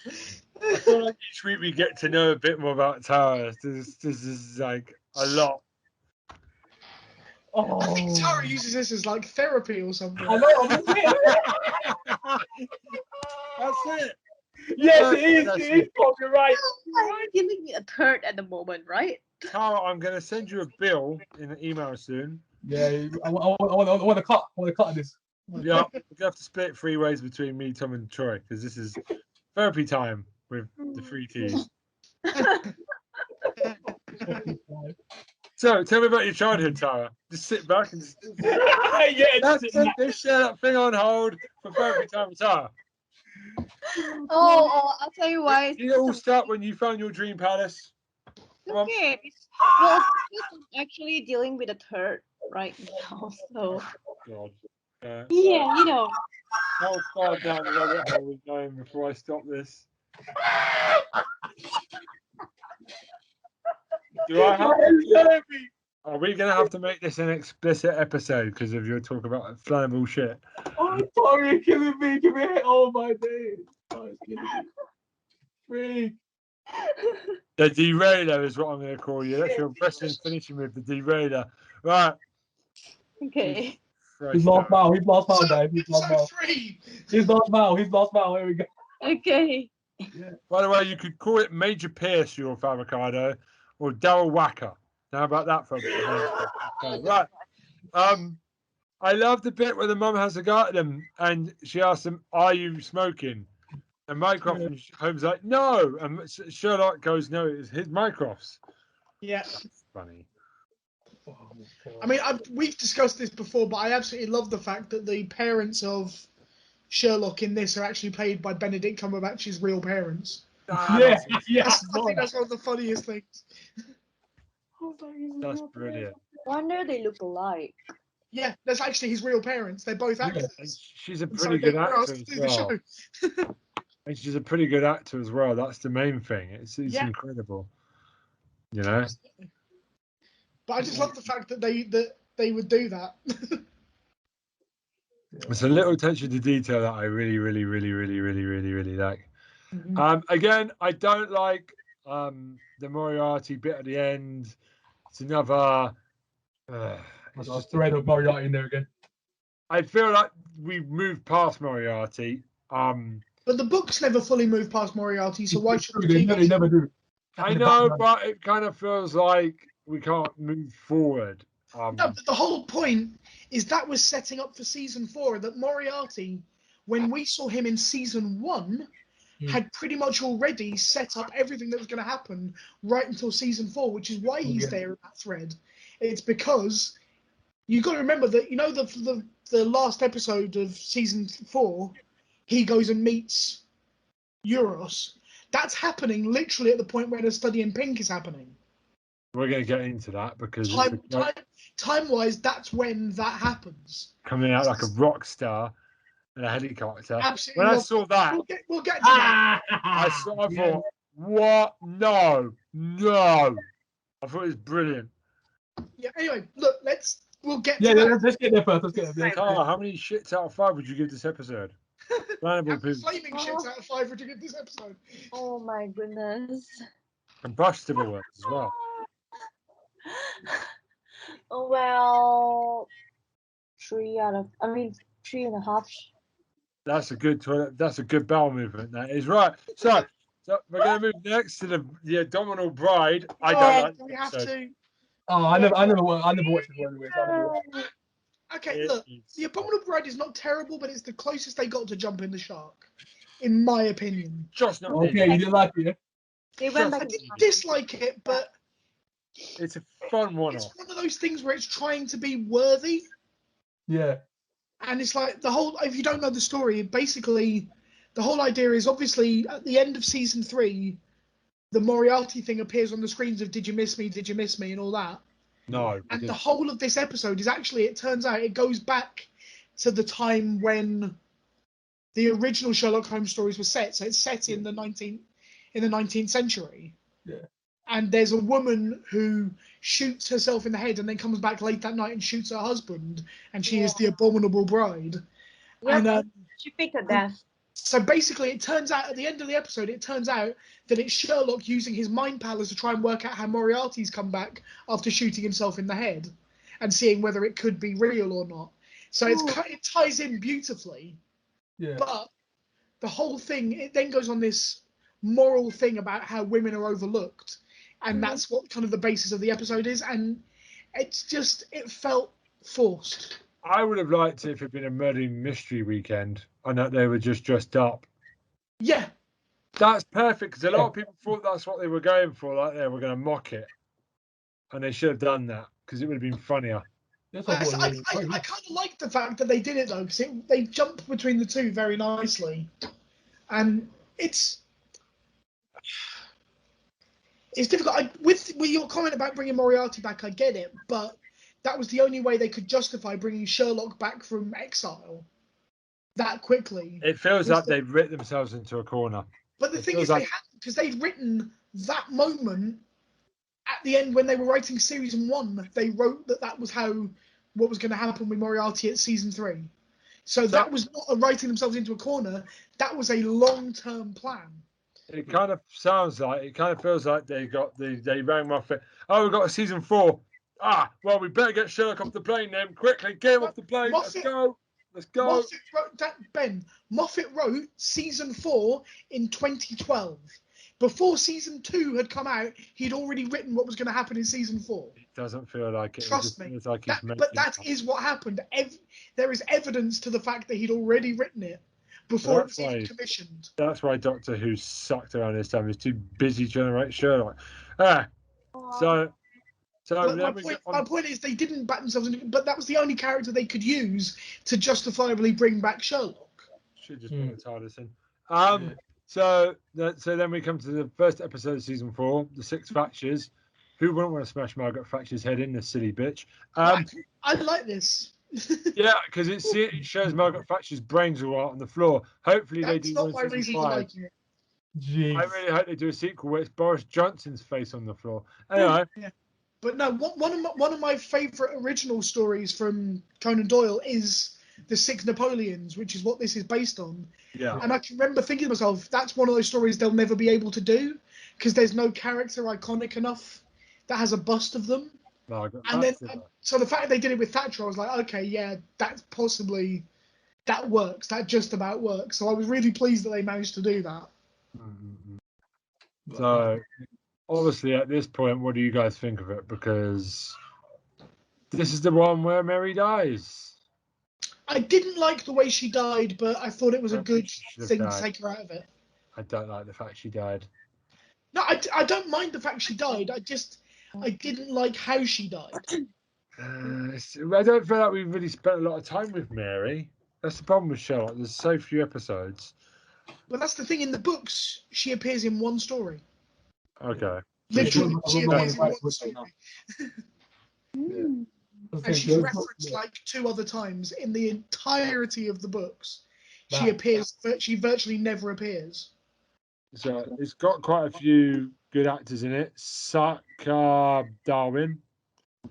I feel like each week we get to know a bit more about Tara. This is like a lot. Oh. I think Tara uses this as like therapy or something. I know. That's it. Yes, it is. It is. You're right. I'm giving me a third at the moment, right? Tara, I'm going to send you a bill in an email soon. Yeah, I want to cut. I want to cut this. Yeah, we're going to have to split 3 ways between me, Tom, and Troy because this is therapy time with the 3 T's. So, tell me about your childhood, Tara. Just sit back and just... Yeah, Just share that thing on hold for therapy time with Tara. Oh, I'll tell you why. Did it all start when you found your dream palace? Okay. Well, I'm actually dealing with a third right now, so. God. Yeah, How far down the rabbit hole are we going before I stop this? Do I have to... Are we going to have to make this an explicit episode because of your talk about flammable shit? Oh, sorry, killing me. Give me a hit. Oh, my days. Oh, it's killing me. Freak. The derailer is what I'm going to call you. That's your wrestling finishing move, the derailer. Right. Okay. He's lost now, guys. He's lost now. He's lost now. Here we go. Okay. Yeah. By the way, you could call it Major Pierce, your avocado, or Daryl Wacker. How about that, folks? Right. I love the bit where the mum has a go at them and she asks them, "Are you smoking?" And Mycroft and Holmes like, "No." And Sherlock goes, "No, it's his Mycroft's." Yeah. That's funny. I mean, we've discussed this before, but I absolutely love the fact that the parents of Sherlock in this are actually played by Benedict Cumberbatch's real parents. Yeah. I think that's one of the funniest things. That's brilliant. Wonder they look alike. Yeah, that's actually his real parents. They're both Yeah. actors. And she's a And pretty so good they were actor asked as to do the well. show. And she's a pretty good actor as well. That's the main thing. It's Yeah. incredible. You know? But I just love the fact that they would do that. It's a little attention to detail that I really, really, really, really, really, really, really like. Mhm. Again, I don't like the Moriarty bit at the end. It's another. It's Just just. thread of Moriarty in there again. I feel like we've moved past Moriarty. But the books never fully move past Moriarty, so why should the They TV? never do. I know, but it kind of feels like we can't move forward. No, but the whole point is that was setting up for season 4 that Moriarty, when we saw him in season 1, had pretty much already set up everything that was going to happen right until season 4, which is why he's there in that thread. It's because you got to remember that the last episode of season 4, he goes and meets Euros. That's happening literally at the point where the study in pink is happening. We're going to get into that because Time-wise, that's when that happens. coming out like a rock star in a helicopter. Absolutely. When I saw that, we'll get to that. I thought, what? No. I thought it was brilliant. Yeah. Anyway, look, we'll get. Yeah, to that. let's get there first. Let's get there. Carl, how many shits out of 5 would you give this episode? How many flaming shits out of 5 would you give this episode? Oh my goodness. Combustible ones as well. Oh, well, 3.5. That's a good toilet. That's a good bowel movement. That is right. So we're going to move next to the Abdominal Bride. I don't like. We have to. Oh, I never watched this one. Okay, look, the Abominable Bride is not terrible, but it's the closest they got to jumping the shark, in my opinion. Just not. Okay, you didn't like it, yeah? They went I back. didn't dislike it, but It's a fun one. it's one of those things where it's trying to be worthy. Yeah. And it's like if you don't know the story, basically the whole idea is obviously at the end of season 3, the Moriarty thing appears on the screens of "Did you miss me? Did you miss me?" and all that. No. And the whole of this episode is actually, it turns out, it goes back to the time when the original Sherlock Holmes stories were set. So it's set in the 19th century. Yeah. And there's a woman who shoots herself in the head and then comes back late that night and shoots her husband, and she is the Abominable Bride. Yep. And She faked her death. so basically, it turns out at the end of the episode, that it's Sherlock using his mind powers to try and work out how Moriarty's come back after shooting himself in the head, and seeing whether it could be real or not. So it ties in beautifully. Yeah. But the whole thing, it then goes on this moral thing about how women are overlooked, and that's what kind of the basis of the episode is. And it's just, it felt forced. I would have liked it if it had been a murder mystery weekend and that they were just dressed up. Yeah. That's perfect because a lot of people thought that's what they were going for. Like they were going to mock it, and they should have done that because it would have been funnier. I kind of like the fact that they did it though, because they jumped between the two very nicely, and it's difficult. With your comment about bringing Moriarty back, I get it, but that was the only way they could justify bringing Sherlock back from exile that quickly. It feels like they've written themselves into a corner. But the thing is, because they'd written that moment at the end when they were writing season 1, they wrote that was what was going to happen with Moriarty at season 3. So that was not a writing themselves into a corner. That was a long-term plan. It kind of feels like they rang Moffat. Oh, we've got a season 4. Well, we better get Sherlock off the plane then. Quickly, get him off the plane. Let's go. Moffat wrote season 4 in 2012. Before season 2 had come out, he'd already written what was going to happen in season 4. It doesn't feel like it. Trust me. But that is what happened. There is evidence to the fact that he'd already written it before it was even commissioned. That's why Doctor Who sucked around this time. He's too busy trying to write Sherlock. But my point is they didn't back themselves into, but that was the only character they could use to justifiably bring back Sherlock. Should just put the TARDIS in. So then we come to the first episode of season 4, The Six Factors. Who wouldn't want to smash Margaret Thatcher's head in, this silly bitch? I like this. Yeah, because it shows Margaret Thatcher's brains all out on the floor. Hopefully they That's do not one my in season reason for 5. liking it. Jeez. I really hope they do a sequel where it's Boris Johnson's face on the floor. Anyway, Yeah. But no, one of my favourite original stories from Conan Doyle is The Six Napoleons, which is what this is based on. yeah. And I can remember thinking to myself, that's one of those stories they'll never be able to do because there's no character iconic enough that has a bust of them. Margaret And then, Thatcher. so the fact that they did it with Thatcher, I was like, okay, yeah, that works. That just about works. So I was really pleased that they managed to do that. So, obviously, at this point, what do you guys think of it? Because this is the one where Mary dies. I didn't like the way she died, but I thought it was a good She should have thing to died. take her out of it. I don't like the fact she died. No, I don't mind the fact she died. I didn't like how she died. I don't feel like we really spent a lot of time with Mary. That's the problem with Sherlock. There's so few episodes. But that's the thing. In the books, she appears in one story. Okay. Literally, she appears in one Yeah. story. Mm. And she's referenced like 2 other times in the entirety of the books. She virtually never appears. So it's got quite a few good actors in it. Saka Darwin,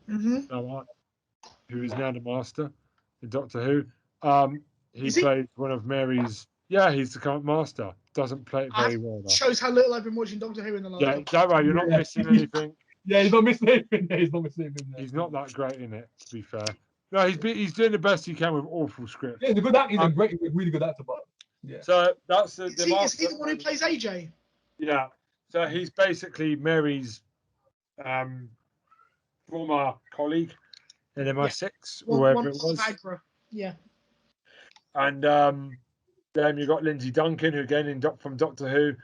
who is now the Master in Doctor Who. He Is he? plays one of Mary's. Yeah, he's the current Master. Doesn't play it very well though. Shows how little I've been watching Doctor Who in the last Yeah, couple. don't worry, you're not missing anything. Yeah, he's not missing anything. He's not missing anything. He's not that great in it, to be fair. No, he's doing the best he can with awful scripts. Yeah, he's a good actor. He's a great, really good actor. But yeah. So that's the Is he the one who plays AJ? Yeah. So he's basically Mary's former colleague in MI6, or wherever it was. Agra. Yeah. And then you've got Lindsay Duncan, who again from Doctor Who.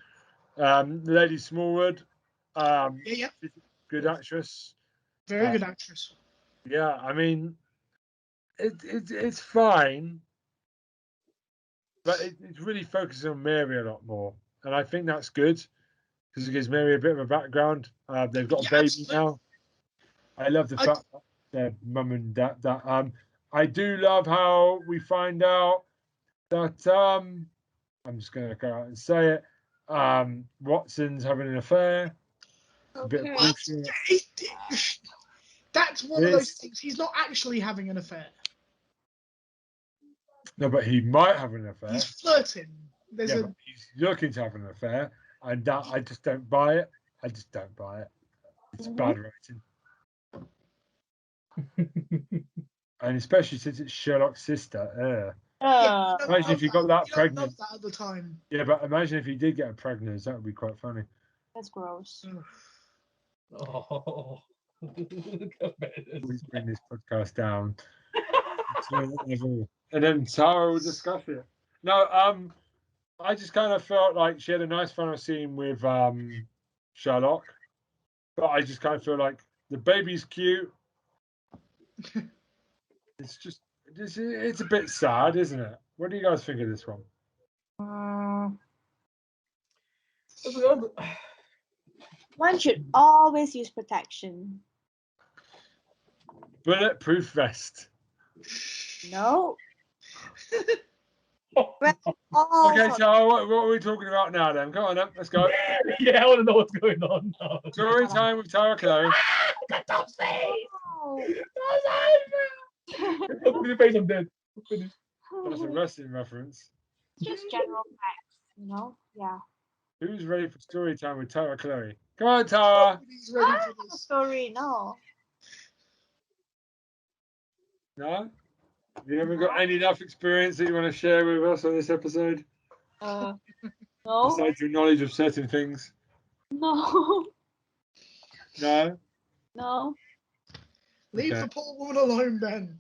Lady Smallwood. Yeah. Good actress. Very good actress. Yeah, I mean, it's fine, but it's really focusing on Mary a lot more, and I think that's good because it gives Mary a bit of a background. They've got a baby now. I love the fact that their mum and dad. I do love how we find out that I'm just going to go out and say it. Watson's having an affair. A bit of bullshit. That's one of those things. He's not actually having an affair. No, but he might have an affair. He's flirting. But he's looking to have an affair, and that I just don't buy it. I just don't buy it. It's bad writing. And especially since it's Sherlock's sister. Imagine if you got that pregnant. That at the time. Yeah, but imagine if you did get her pregnant. That would be quite funny. That's gross. Oh. We bring this podcast down. And then Tara will discuss it. No, I just kind of felt like she had a nice final scene with Sherlock, but I just kind of feel like the baby's cute. It's a bit sad, isn't it? What do you guys think of this one? One should always use protection. Bulletproof vest. No. Okay, so what are we talking about now then? Come on then, let's go. Yeah, I want to know what's going on now. Story time with Tara Chloe. Put your face, I'm dead. That's a wrestling reference. Just general facts, you know? Yeah. Who's ready for story time with Tara Chloe? Come on, Tara. He's ready for this. Story, no. No? You haven't got any enough experience that you want to share with us on this episode? No. Besides your knowledge of certain things? No. No? No. Leave the poor woman alone, Ben.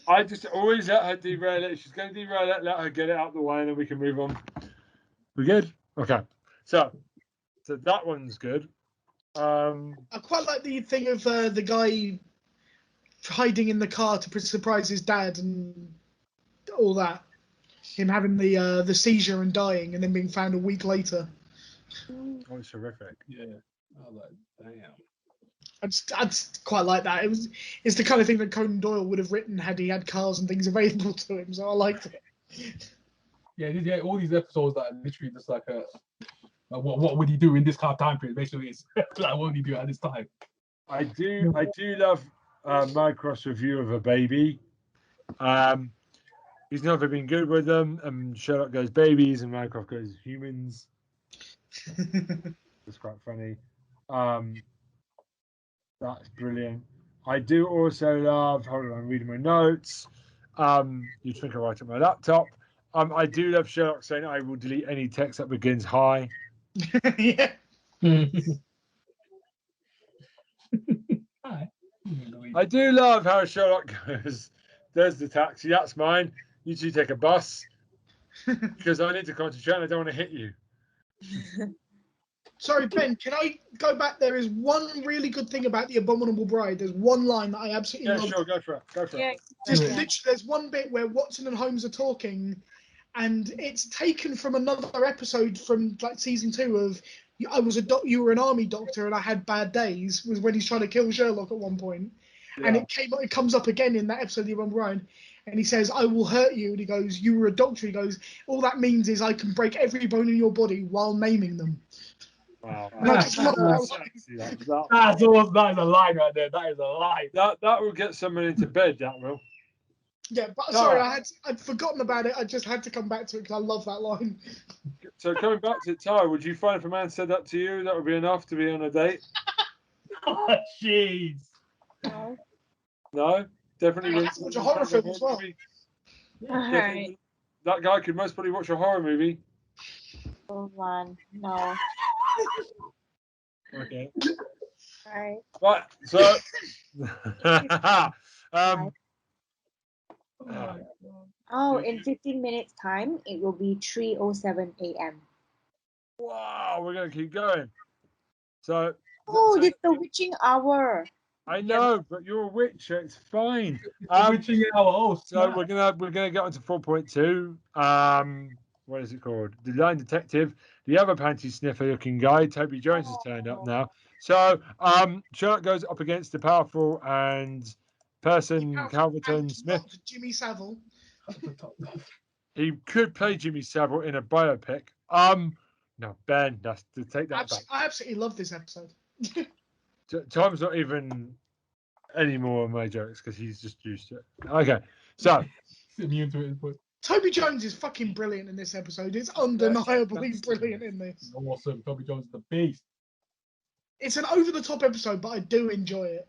I just always let her derail it. If she's going to derail it, let her get it out of the way and then we can move on. We good? Okay. So that one's good. I quite like the thing of the guy hiding in the car to surprise his dad and all that. Him having the seizure and dying and then being found a week later. Oh, it's horrific. Yeah. I was like, damn. I'd quite like that. It's the kind of thing that Conan Doyle would have written had he had cars and things available to him. So I liked it. Yeah, all these episodes that are literally just like what would he do in this kind of time period? Basically, it's like what would he do at this time? I do love Mycroft's review of a baby. He's never been good with them, and Sherlock goes babies, and Mycroft goes humans. It's quite funny. That's brilliant. I do also love. Hold on, I'm reading my notes. You think I write on my laptop. I do love Sherlock saying, "I will delete any text that begins hi." Yeah. Hi. I do love how Sherlock goes, "There's the taxi. That's mine. You two take a bus because I need to concentrate. And I don't want to hit you." Sorry, Ben, can I go back? There is one really good thing about The Abominable Bride. There's one line that I absolutely love. Sure, go for it. Yeah. Just Yeah. literally, there's one bit where Watson and Holmes are talking, and it's taken from another episode from like season 2 of you were an army doctor and I had bad days, was when he's trying to kill Sherlock at one point. And it comes up again in that episode of The Abominable Bride, and he says, "I will hurt you," and he goes, "You were a doctor." He goes, "All that means is I can break every bone in your body while naming them." Wow. And I just love that line. Sexy, that is That is a line right there. That is a line. that will get someone into bed. That will. Yeah, but sorry, I'd forgotten about it. I just had to come back to it because I love that line. So coming back to Ty, would you find if a man said that to you, that would be enough to be on a date? Oh, jeez. No, definitely. I have to watch a horror film as well. Alright. That guy could most probably watch a horror movie. Oh man, no. Okay. Alright. Right. So. Oh, in 15 minutes time, it will be 3:07 a.m. Wow, we're gonna keep going. So. Oh, it's the witching hour. I know, but you're a witch, so it's fine. Witching hour. Oh, So snap. we're gonna get on to 4.2. What is it called? The Line Detective. The other panty sniffer looking guy, Toby Jones, has turned up now. So Sherlock goes up against the powerful and person Calverton Smith. Jimmy Savile. He could play Jimmy Savile in a biopic. No, Ben, that's to take that back. I absolutely love this episode. Tom's not even any more of my jokes because he's just used to it. Okay, so Immune to it, but Toby Jones is fucking brilliant in this episode. It's undeniably brilliant in this. awesome. Toby Jones is the beast. It's an over-the-top episode, but I do enjoy it.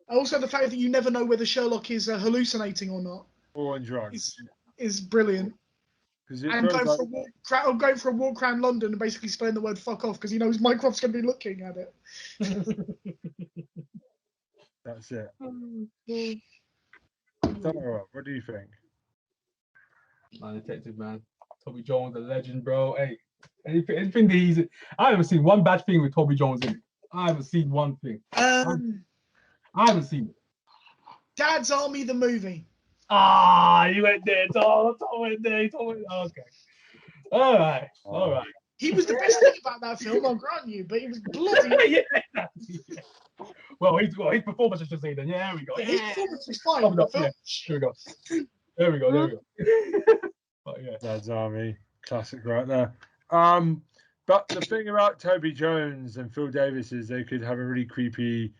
Also, the fact that you never know whether Sherlock is hallucinating or not or on drugs is brilliant. And going for a walk around London and basically spelling the word "fuck off" because he knows Mycroft's going to be looking at it. That's it. What do you think? Man, detective, man. Toby Jones, the legend, bro. Hey, anything that I haven't seen one bad thing with Toby Jones in it. I haven't seen one thing. I haven't seen it. Dad's Army, the movie. You went there, Tom. Went there. Okay. All right. He was the best thing about that film, I'll grant you, but he was bloody. Yeah. Well, his performance, I should say then. Yeah, there we go. His performance was fine. Here we go. There we go. But yeah. Dad's Army, classic right there. But the thing about Toby Jones and Phil Davis is they could have a really creepy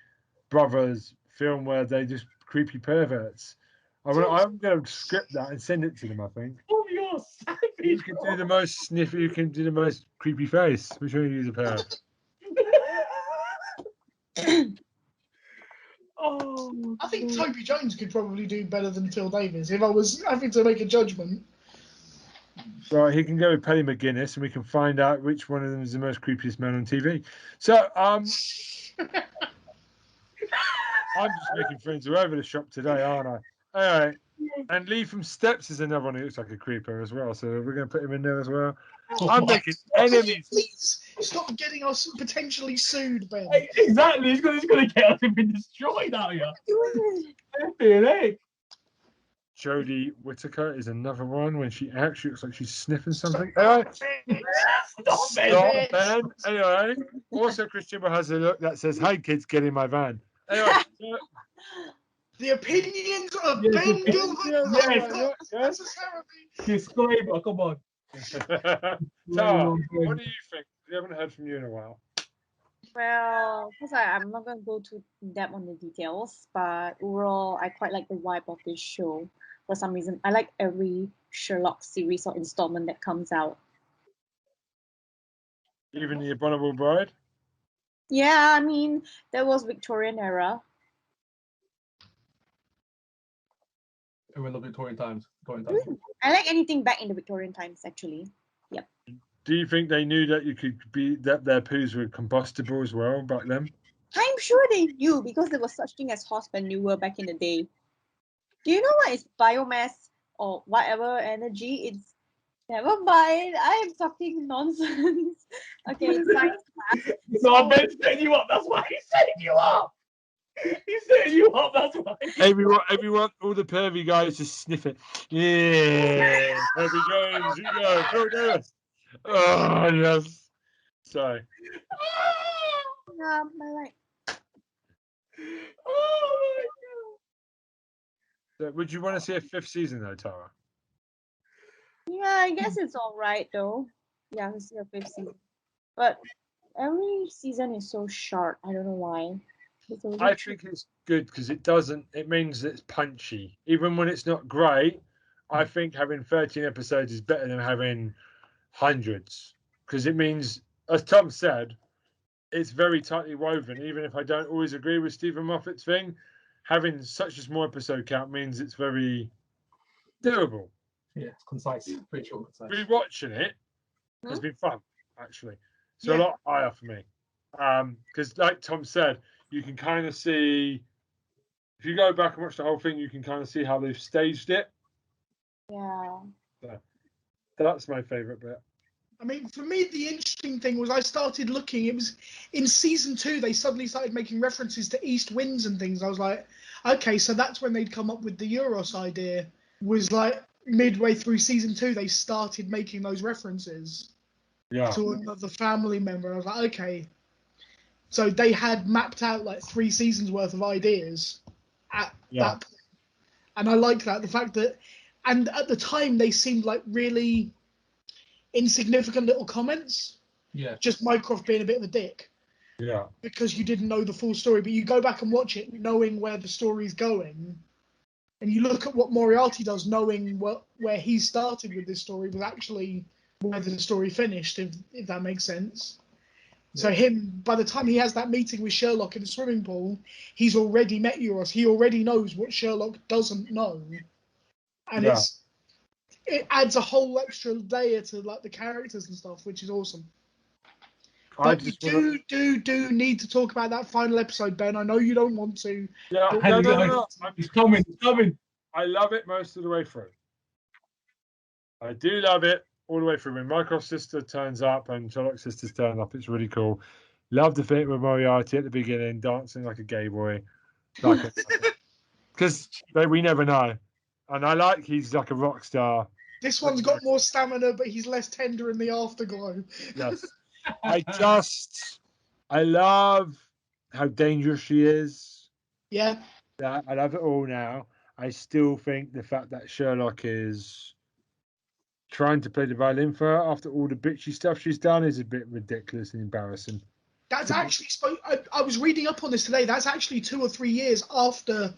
brothers film where they just creepy perverts. I'm going to script that and send it to them, I think. Oh, you're savage. You can do the most sniffy, you can do the most creepy face. Which one use a pair? I think Toby Jones could probably do better than Phil Davis if I was having to make a judgment. Right, he can go with Paddy McGuinness and we can find out which one of them is the most creepiest man on TV. So, I'm just making friends all over the shop today, aren't I? All right. And Lee from Steps is another one who looks like a creeper as well, so we're going to put him in there as well. I'm making enemies. Please stop getting us potentially sued, Ben. Exactly, he's gonna get us been destroyed out here. Jodie Whittaker is another one when she actually looks like she's sniffing something. All right. Stop Stop, man. Anyway, also Christian has a look that says, "Hey kids, get in my van." Anyway, The opinions of Yes, Ben Gilbert yes, are not yes. necessarily. disclaimer. Come on. Tara, what do you think? We haven't heard from you in a while. Well, because I'm not going to go too in depth on the details, but overall, I quite like the vibe of this show. For some reason, I like every Sherlock series or installment that comes out. Even the Abominable Bride. Yeah, I mean, there was Victorian era. We love Victorian times. I like anything back in the Victorian times, actually. Yep. Do you think they knew that that their poos were combustible as well back then? I'm sure they knew because there was such thing as horse manure back in the day. Do you know what is biomass or whatever energy? It's never mind. I am talking nonsense. Okay, it's science class. So I meant setting you up. That's why he's setting you up. He's setting you up. That's why. Everyone, all the pervy guys just sniff it. Yeah, Pervy Jones, you go, Phil Davis. Oh yes. Sorry. Yeah, I like. Oh So, would you want to see a 5th season though, Tara? Yeah, I guess it's all right though. Yeah, it's your 5th season, but every season is so short. I don't know why. It's a I think it's good because it means it's punchy. Even when it's not great, I think having 13 episodes is better than having hundreds. Because it means, as Tom said, it's very tightly woven. Even if I don't always agree with Stephen Moffat's thing, having such a small episode count means it's very doable. Yeah, it's concise. Pretty short, concise. Rewatching it has been fun, actually. So a lot higher for me. Because like Tom said, you can kind of see, if you go back and watch the whole thing, you can kind of see how they've staged it. Yeah. So that's my favourite bit. I mean, for me, the interesting thing was I started looking. It was in season 2, they suddenly started making references to east winds and things. I was like, okay, so that's when they'd come up with the Euros idea. Was like midway through season 2, they started making those references to another family member. I was like, okay. So they had mapped out like 3 seasons worth of ideas at that point. And I like that. The fact that, and at the time, they seemed like really insignificant little comments. Yeah. Just Mycroft being a bit of a dick. Yeah. Because you didn't know the full story, but you go back and watch it knowing where the story's going, and you look at what Moriarty does, knowing where he started with this story was actually where the story finished, if that makes sense. So by the time he has that meeting with Sherlock in the swimming pool, he's already met Euros. He already knows what Sherlock doesn't know. And it adds a whole extra layer to like the characters and stuff, which is awesome. But we do need to talk about that final episode, Ben. I know you don't want to. Yeah, no. It's coming. I love it most of the way through. I do love it all the way through. When Mycroft's sister turns up and Sherlock's sisters turn up, it's really cool. Love the bit with Moriarty at the beginning, dancing like a gay boy. Because we never know. And I like he's like a rock star. This one's got more stamina, but he's less tender in the afterglow. Yes. I love how dangerous she is. Yeah. Yeah, I love it all now. I still think the fact that Sherlock is trying to play the violin for her after all the bitchy stuff she's done is a bit ridiculous and embarrassing. That's actually, I was reading up on this today. That's actually 2 or 3 years after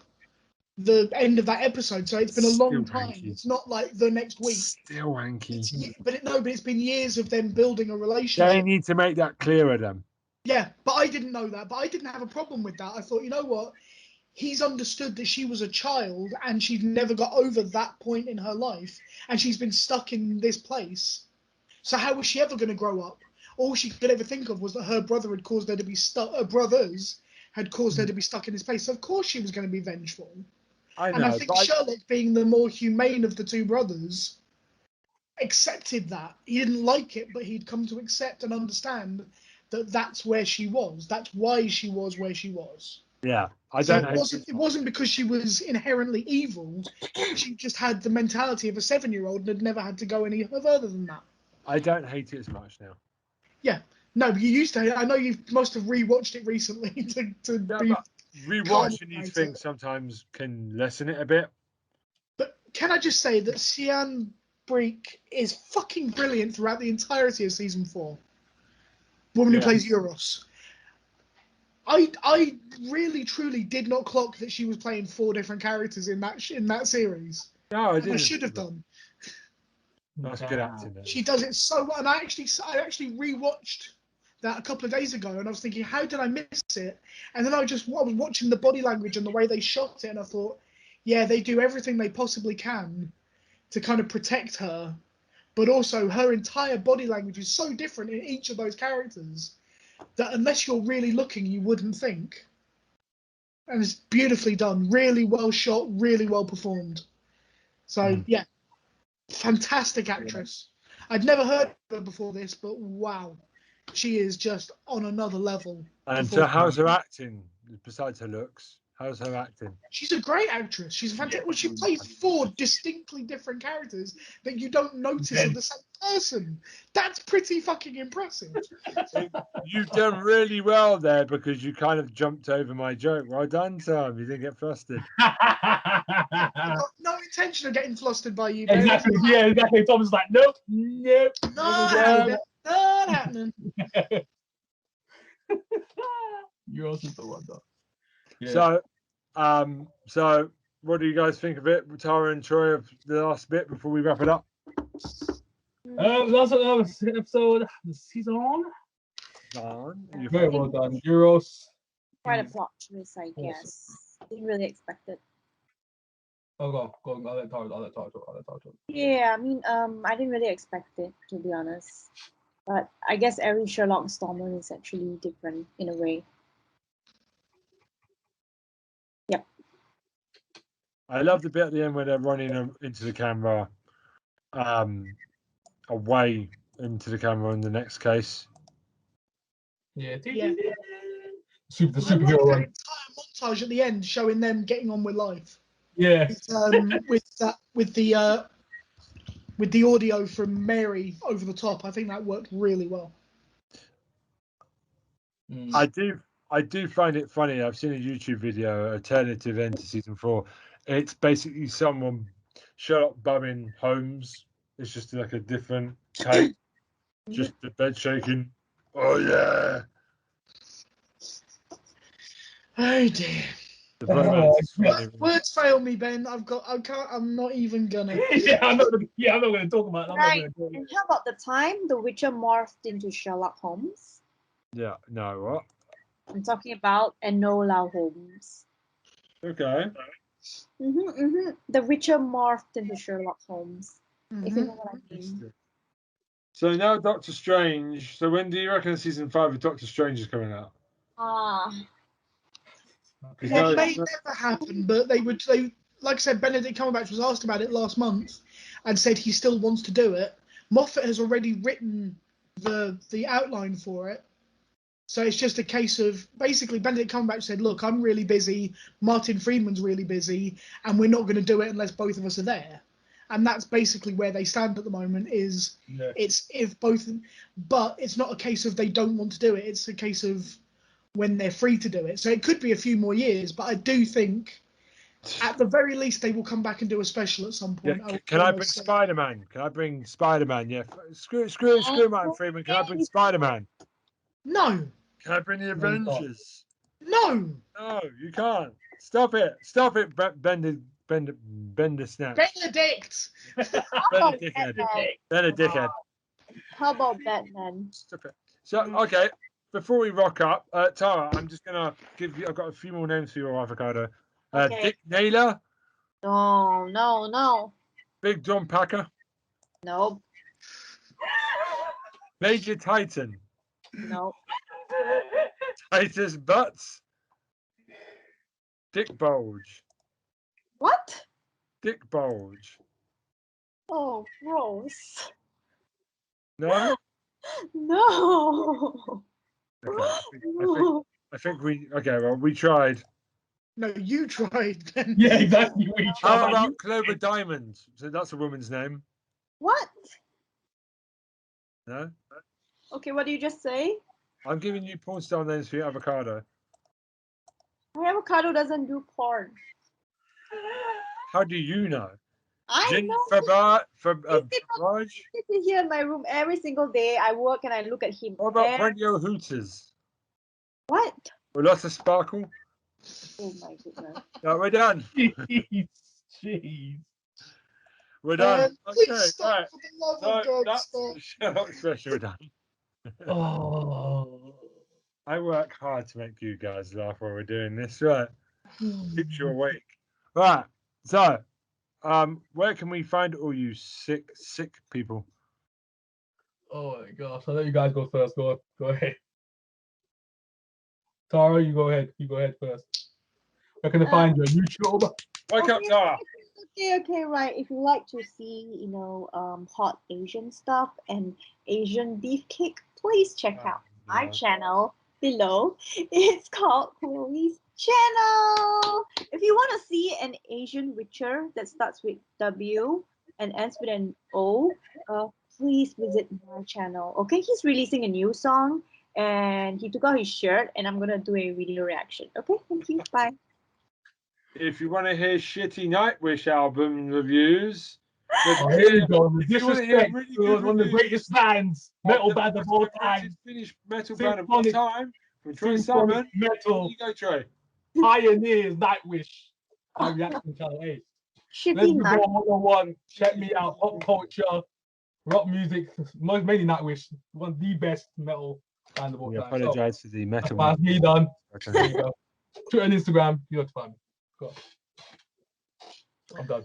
the end of that episode. So it's been a long time. Wanky. It's not like the next week. Still wanky. But it's been years of them building a relationship. They need to make that clearer then. Yeah, but I didn't know that. But I didn't have a problem with that. I thought, you know what? He's understood that she was a child and she's never got over that point in her life. And she's been stuck in this place. So how was she ever going to grow up? All she could ever think of was that her brother had caused her to be stuck. Her brothers had caused her to be stuck in this place. So of course she was going to be vengeful. And I think Sherlock, being the more humane of the two brothers, accepted that. He didn't like it, but he'd come to accept and understand that that's where she was. That's why she was where she was. Yeah, It wasn't because she was inherently evil. She just had the mentality of a 7-year-old and had never had to go any further than that. I don't hate it as much now. No, but you used to. I know you must have rewatched it recently to Yeah, be. but rewatching these calm things sometimes can lessen it a bit. But can I just say that Sian Breek is fucking brilliant throughout the entirety of season 4. Woman who Yeah. plays Euros. I really truly did not clock that she was playing 4 different characters in that series. No, I I didn't. should have done. That's good acting. There. She does it so well, and I actually rewatched that a couple of days ago, and I was thinking, how did I miss it? And then I was watching the body language and the way they shot it, and I thought, yeah, they do everything they possibly can to kind of protect her, but also her entire body language is so different in each of those characters that unless you're really looking, you wouldn't think. And it's beautifully done, really well shot, really well performed. So yeah, fantastic actress. I'd never heard of her before this, but wow, she is just on another level. And so, how's her acting besides her looks? How's her acting? She's a great actress. She's fantastic. Well, she plays 4 distinctly different characters that you don't notice are the same person. That's pretty fucking impressive. You've done really well there because you kind of jumped over my joke. Well done, Tom. You didn't get flustered. I've got no intention of getting flustered by you, Ben. Exactly. Yeah, exactly. Tom was like, nope. Not happening. Not happening. You're also the one, though. Yeah. So what do you guys think of it, Tara and Troy, of the last bit before we wrap it up? Last episode, the season. Very well done, Euros. Quite a plot twist, I guess. Didn't really expect it. Oh, go on. I'll let Tara talk. Yeah, I mean, I didn't really expect it, to be honest. But I guess every Sherlock installment is actually different in a way. Yep. I love the bit at the end where they're running into the camera, away into the camera in the next case. Yeah. Yeah. The superhero that one. entire montage at the end showing them getting on with life. Yeah. With the audio from Mary over the top, I think that worked really well. I do find it funny. I've seen a YouTube video, alternative end to season 4. It's basically Sherlock bumming Holmes. It's just like a different take. Just the bed shaking. Oh yeah. Oh dear. The romance is funny. Words fail me, Ben. I'm not even gonna. I'm not gonna talk about it. Right. And how about the time The Witcher morphed into Sherlock Holmes? Yeah. No. What? I'm talking about Enola Holmes. Okay. The Witcher morphed into Sherlock Holmes. If you know what I mean. So now Doctor Strange. So when do you reckon season 5 of Doctor Strange is coming out? It may never happen, but they like I said, Benedict Cumberbatch was asked about it last month and said he still wants to do it. Moffat has already written the outline for it. So it's just a case of basically Benedict Cumberbatch said, look, I'm really busy, Martin Freeman's really busy, and we're not going to do it unless both of us are there. And that's basically where they stand at the moment it's if both, but it's not a case of they don't want to do it. It's a case of when they're free to do it. So it could be a few more years, but I do think at the very least they will come back and do a special at some point. Yeah, can I bring Spider-Man? Can I bring Spider-Man? Yeah. Screw Martin Freeman. Can I bring Spider-Man? No. Can I bring the Avengers? No. No, you can't. Stop it. Stop it, Bender Snap. Benedict. Benedict. How about Batman? Stop it. So, okay, before we rock up, Tara, I'm just going to give you, I've got a few more names for your avocado. Okay. Dick Naylor. No. Big John Packer. Nope. Major Titan. Nope. Titus Butts. Dick Bulge. What? Dick Bulge. Oh, gross. No? No. Okay. I think we tried. No, you tried. Yeah, exactly. We tried. How about Clover Diamond? So that's a woman's name. What? No? Okay, what do you just say? I'm giving you porn star names for your avocado. My avocado doesn't do porn. How do you know? I Jen know. Raj? He sits here in my room every single day. I work and I look at him. What about Brandio Hooters? What? With lots of sparkle? Oh my goodness. No, we're done. Jeez. We're done. Please Okay, stop, right. for the love So of God, that's stop. the Sherlock special done. Oh. I work hard to make you guys laugh while we're doing this, right? Keeps you awake. Right. So, where can we find all you sick people? Oh my gosh. I'll let you guys go first. Go ahead. Tara, you go ahead. You go ahead first. Where can I find you? YouTube? Wake up, Tara. Okay, right. If you like to see, hot Asian stuff and Asian beef cake, please check out my channel below. It's called Chloe's channel. If you want to see an Asian witcher that starts with W and ends with an O, please visit my channel. Okay, he's releasing a new song and he took out his shirt and I'm gonna do a video reaction. Okay, thank you. Bye. If you want to hear shitty Nightwish album reviews, Oh, here you go. if you want to hear Disrespect really to good one of the reviews, greatest bands, metal band of all time. Finnish metal band of all Symphonic- time from Troy Symphonic Salmon. metal You go, Troy. pioneers, Nightwish. My reaction channel. Hey, let's Shitty go night. 101. Check me out. Pop culture, rock music, mainly Nightwish. One of the best metal band of all We time. apologize for the So, metal. that's me done. Okay. There you go. Twitter and Instagram. You know to find me. Go. I'm done.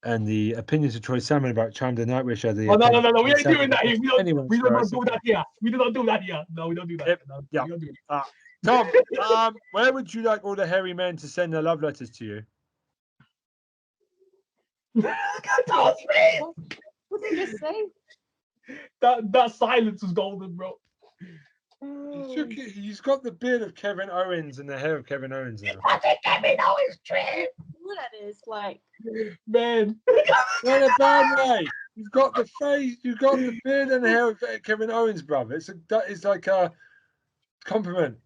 And the opinions of Troy Salmon about Chimed and Nightwish are the. Oh, no. We opinions ain't of doing that here. anyone's We do not choice. do that here. We do not do that here. No, we don't do that. Yep. No, Yeah. we don't do that. Tom, where would you like all the hairy men to send their love letters to you? What did you just say? That silence was golden, bro. He's got the beard of Kevin Owens and the hair of Kevin Owens now. Kevin Owens trip. What that is like? Man. Not a bad way. You've got the face, you've got the beard and the hair of Kevin Owens, brother. That is like a compliment.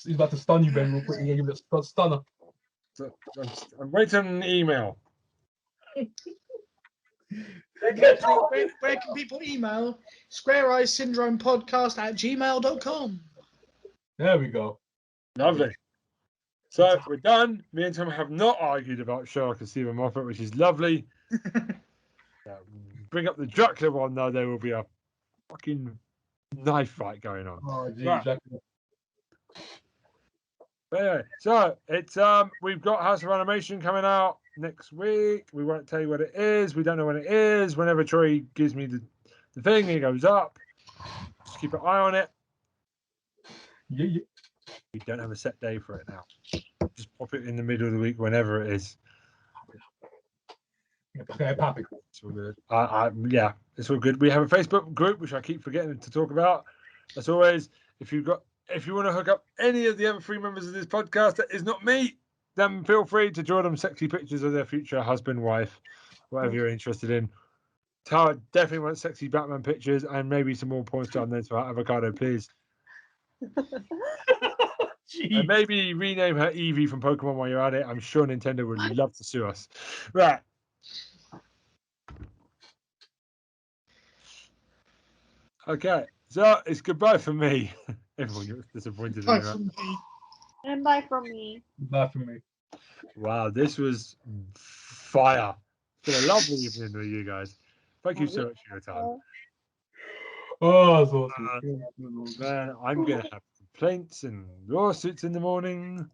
He's about to stun you, Ben, real quick. He's gonna give it a stunner. So, I'm waiting on an email. Where can people email? Square Eyes Syndrome Podcast at gmail.com. There we go. Lovely. So we're done. Me and Tom have not argued about Sherlock and Stephen Moffat, which is lovely. Bring up the Dracula one, though, there will be a fucking knife fight going on. Oh, geez, Right. Dracula. But anyway, so it's we've got House of Animation coming out next week. We won't tell you what it is. We don't know when it is. Whenever Troy gives me the thing, it goes up. Just keep an eye on it. Yeah. We don't have a set day for it now. Just pop it in the middle of the week whenever it is. Okay, Pappy. It's all good. Yeah, it's all good. We have a Facebook group which I keep forgetting to talk about. As always, if you want to hook up any of the other 3 members of this podcast that is not me, then feel free to draw them sexy pictures of their future husband, wife, whatever you're interested in. Tara definitely wants sexy Batman pictures and maybe some more porn star names for her avocado, please. And maybe rename her Eevee from Pokemon while you're at it. I'm sure Nintendo would love to sue us. Right. Okay, so it's goodbye from me. Everyone gets disappointed in Bye that. from me. And bye from me. Bye for me. Wow, this was fire. It's been a lovely evening with you guys. Thank you so much for your time. Oh, that's awesome. Man, I'm going to have complaints and lawsuits in the morning.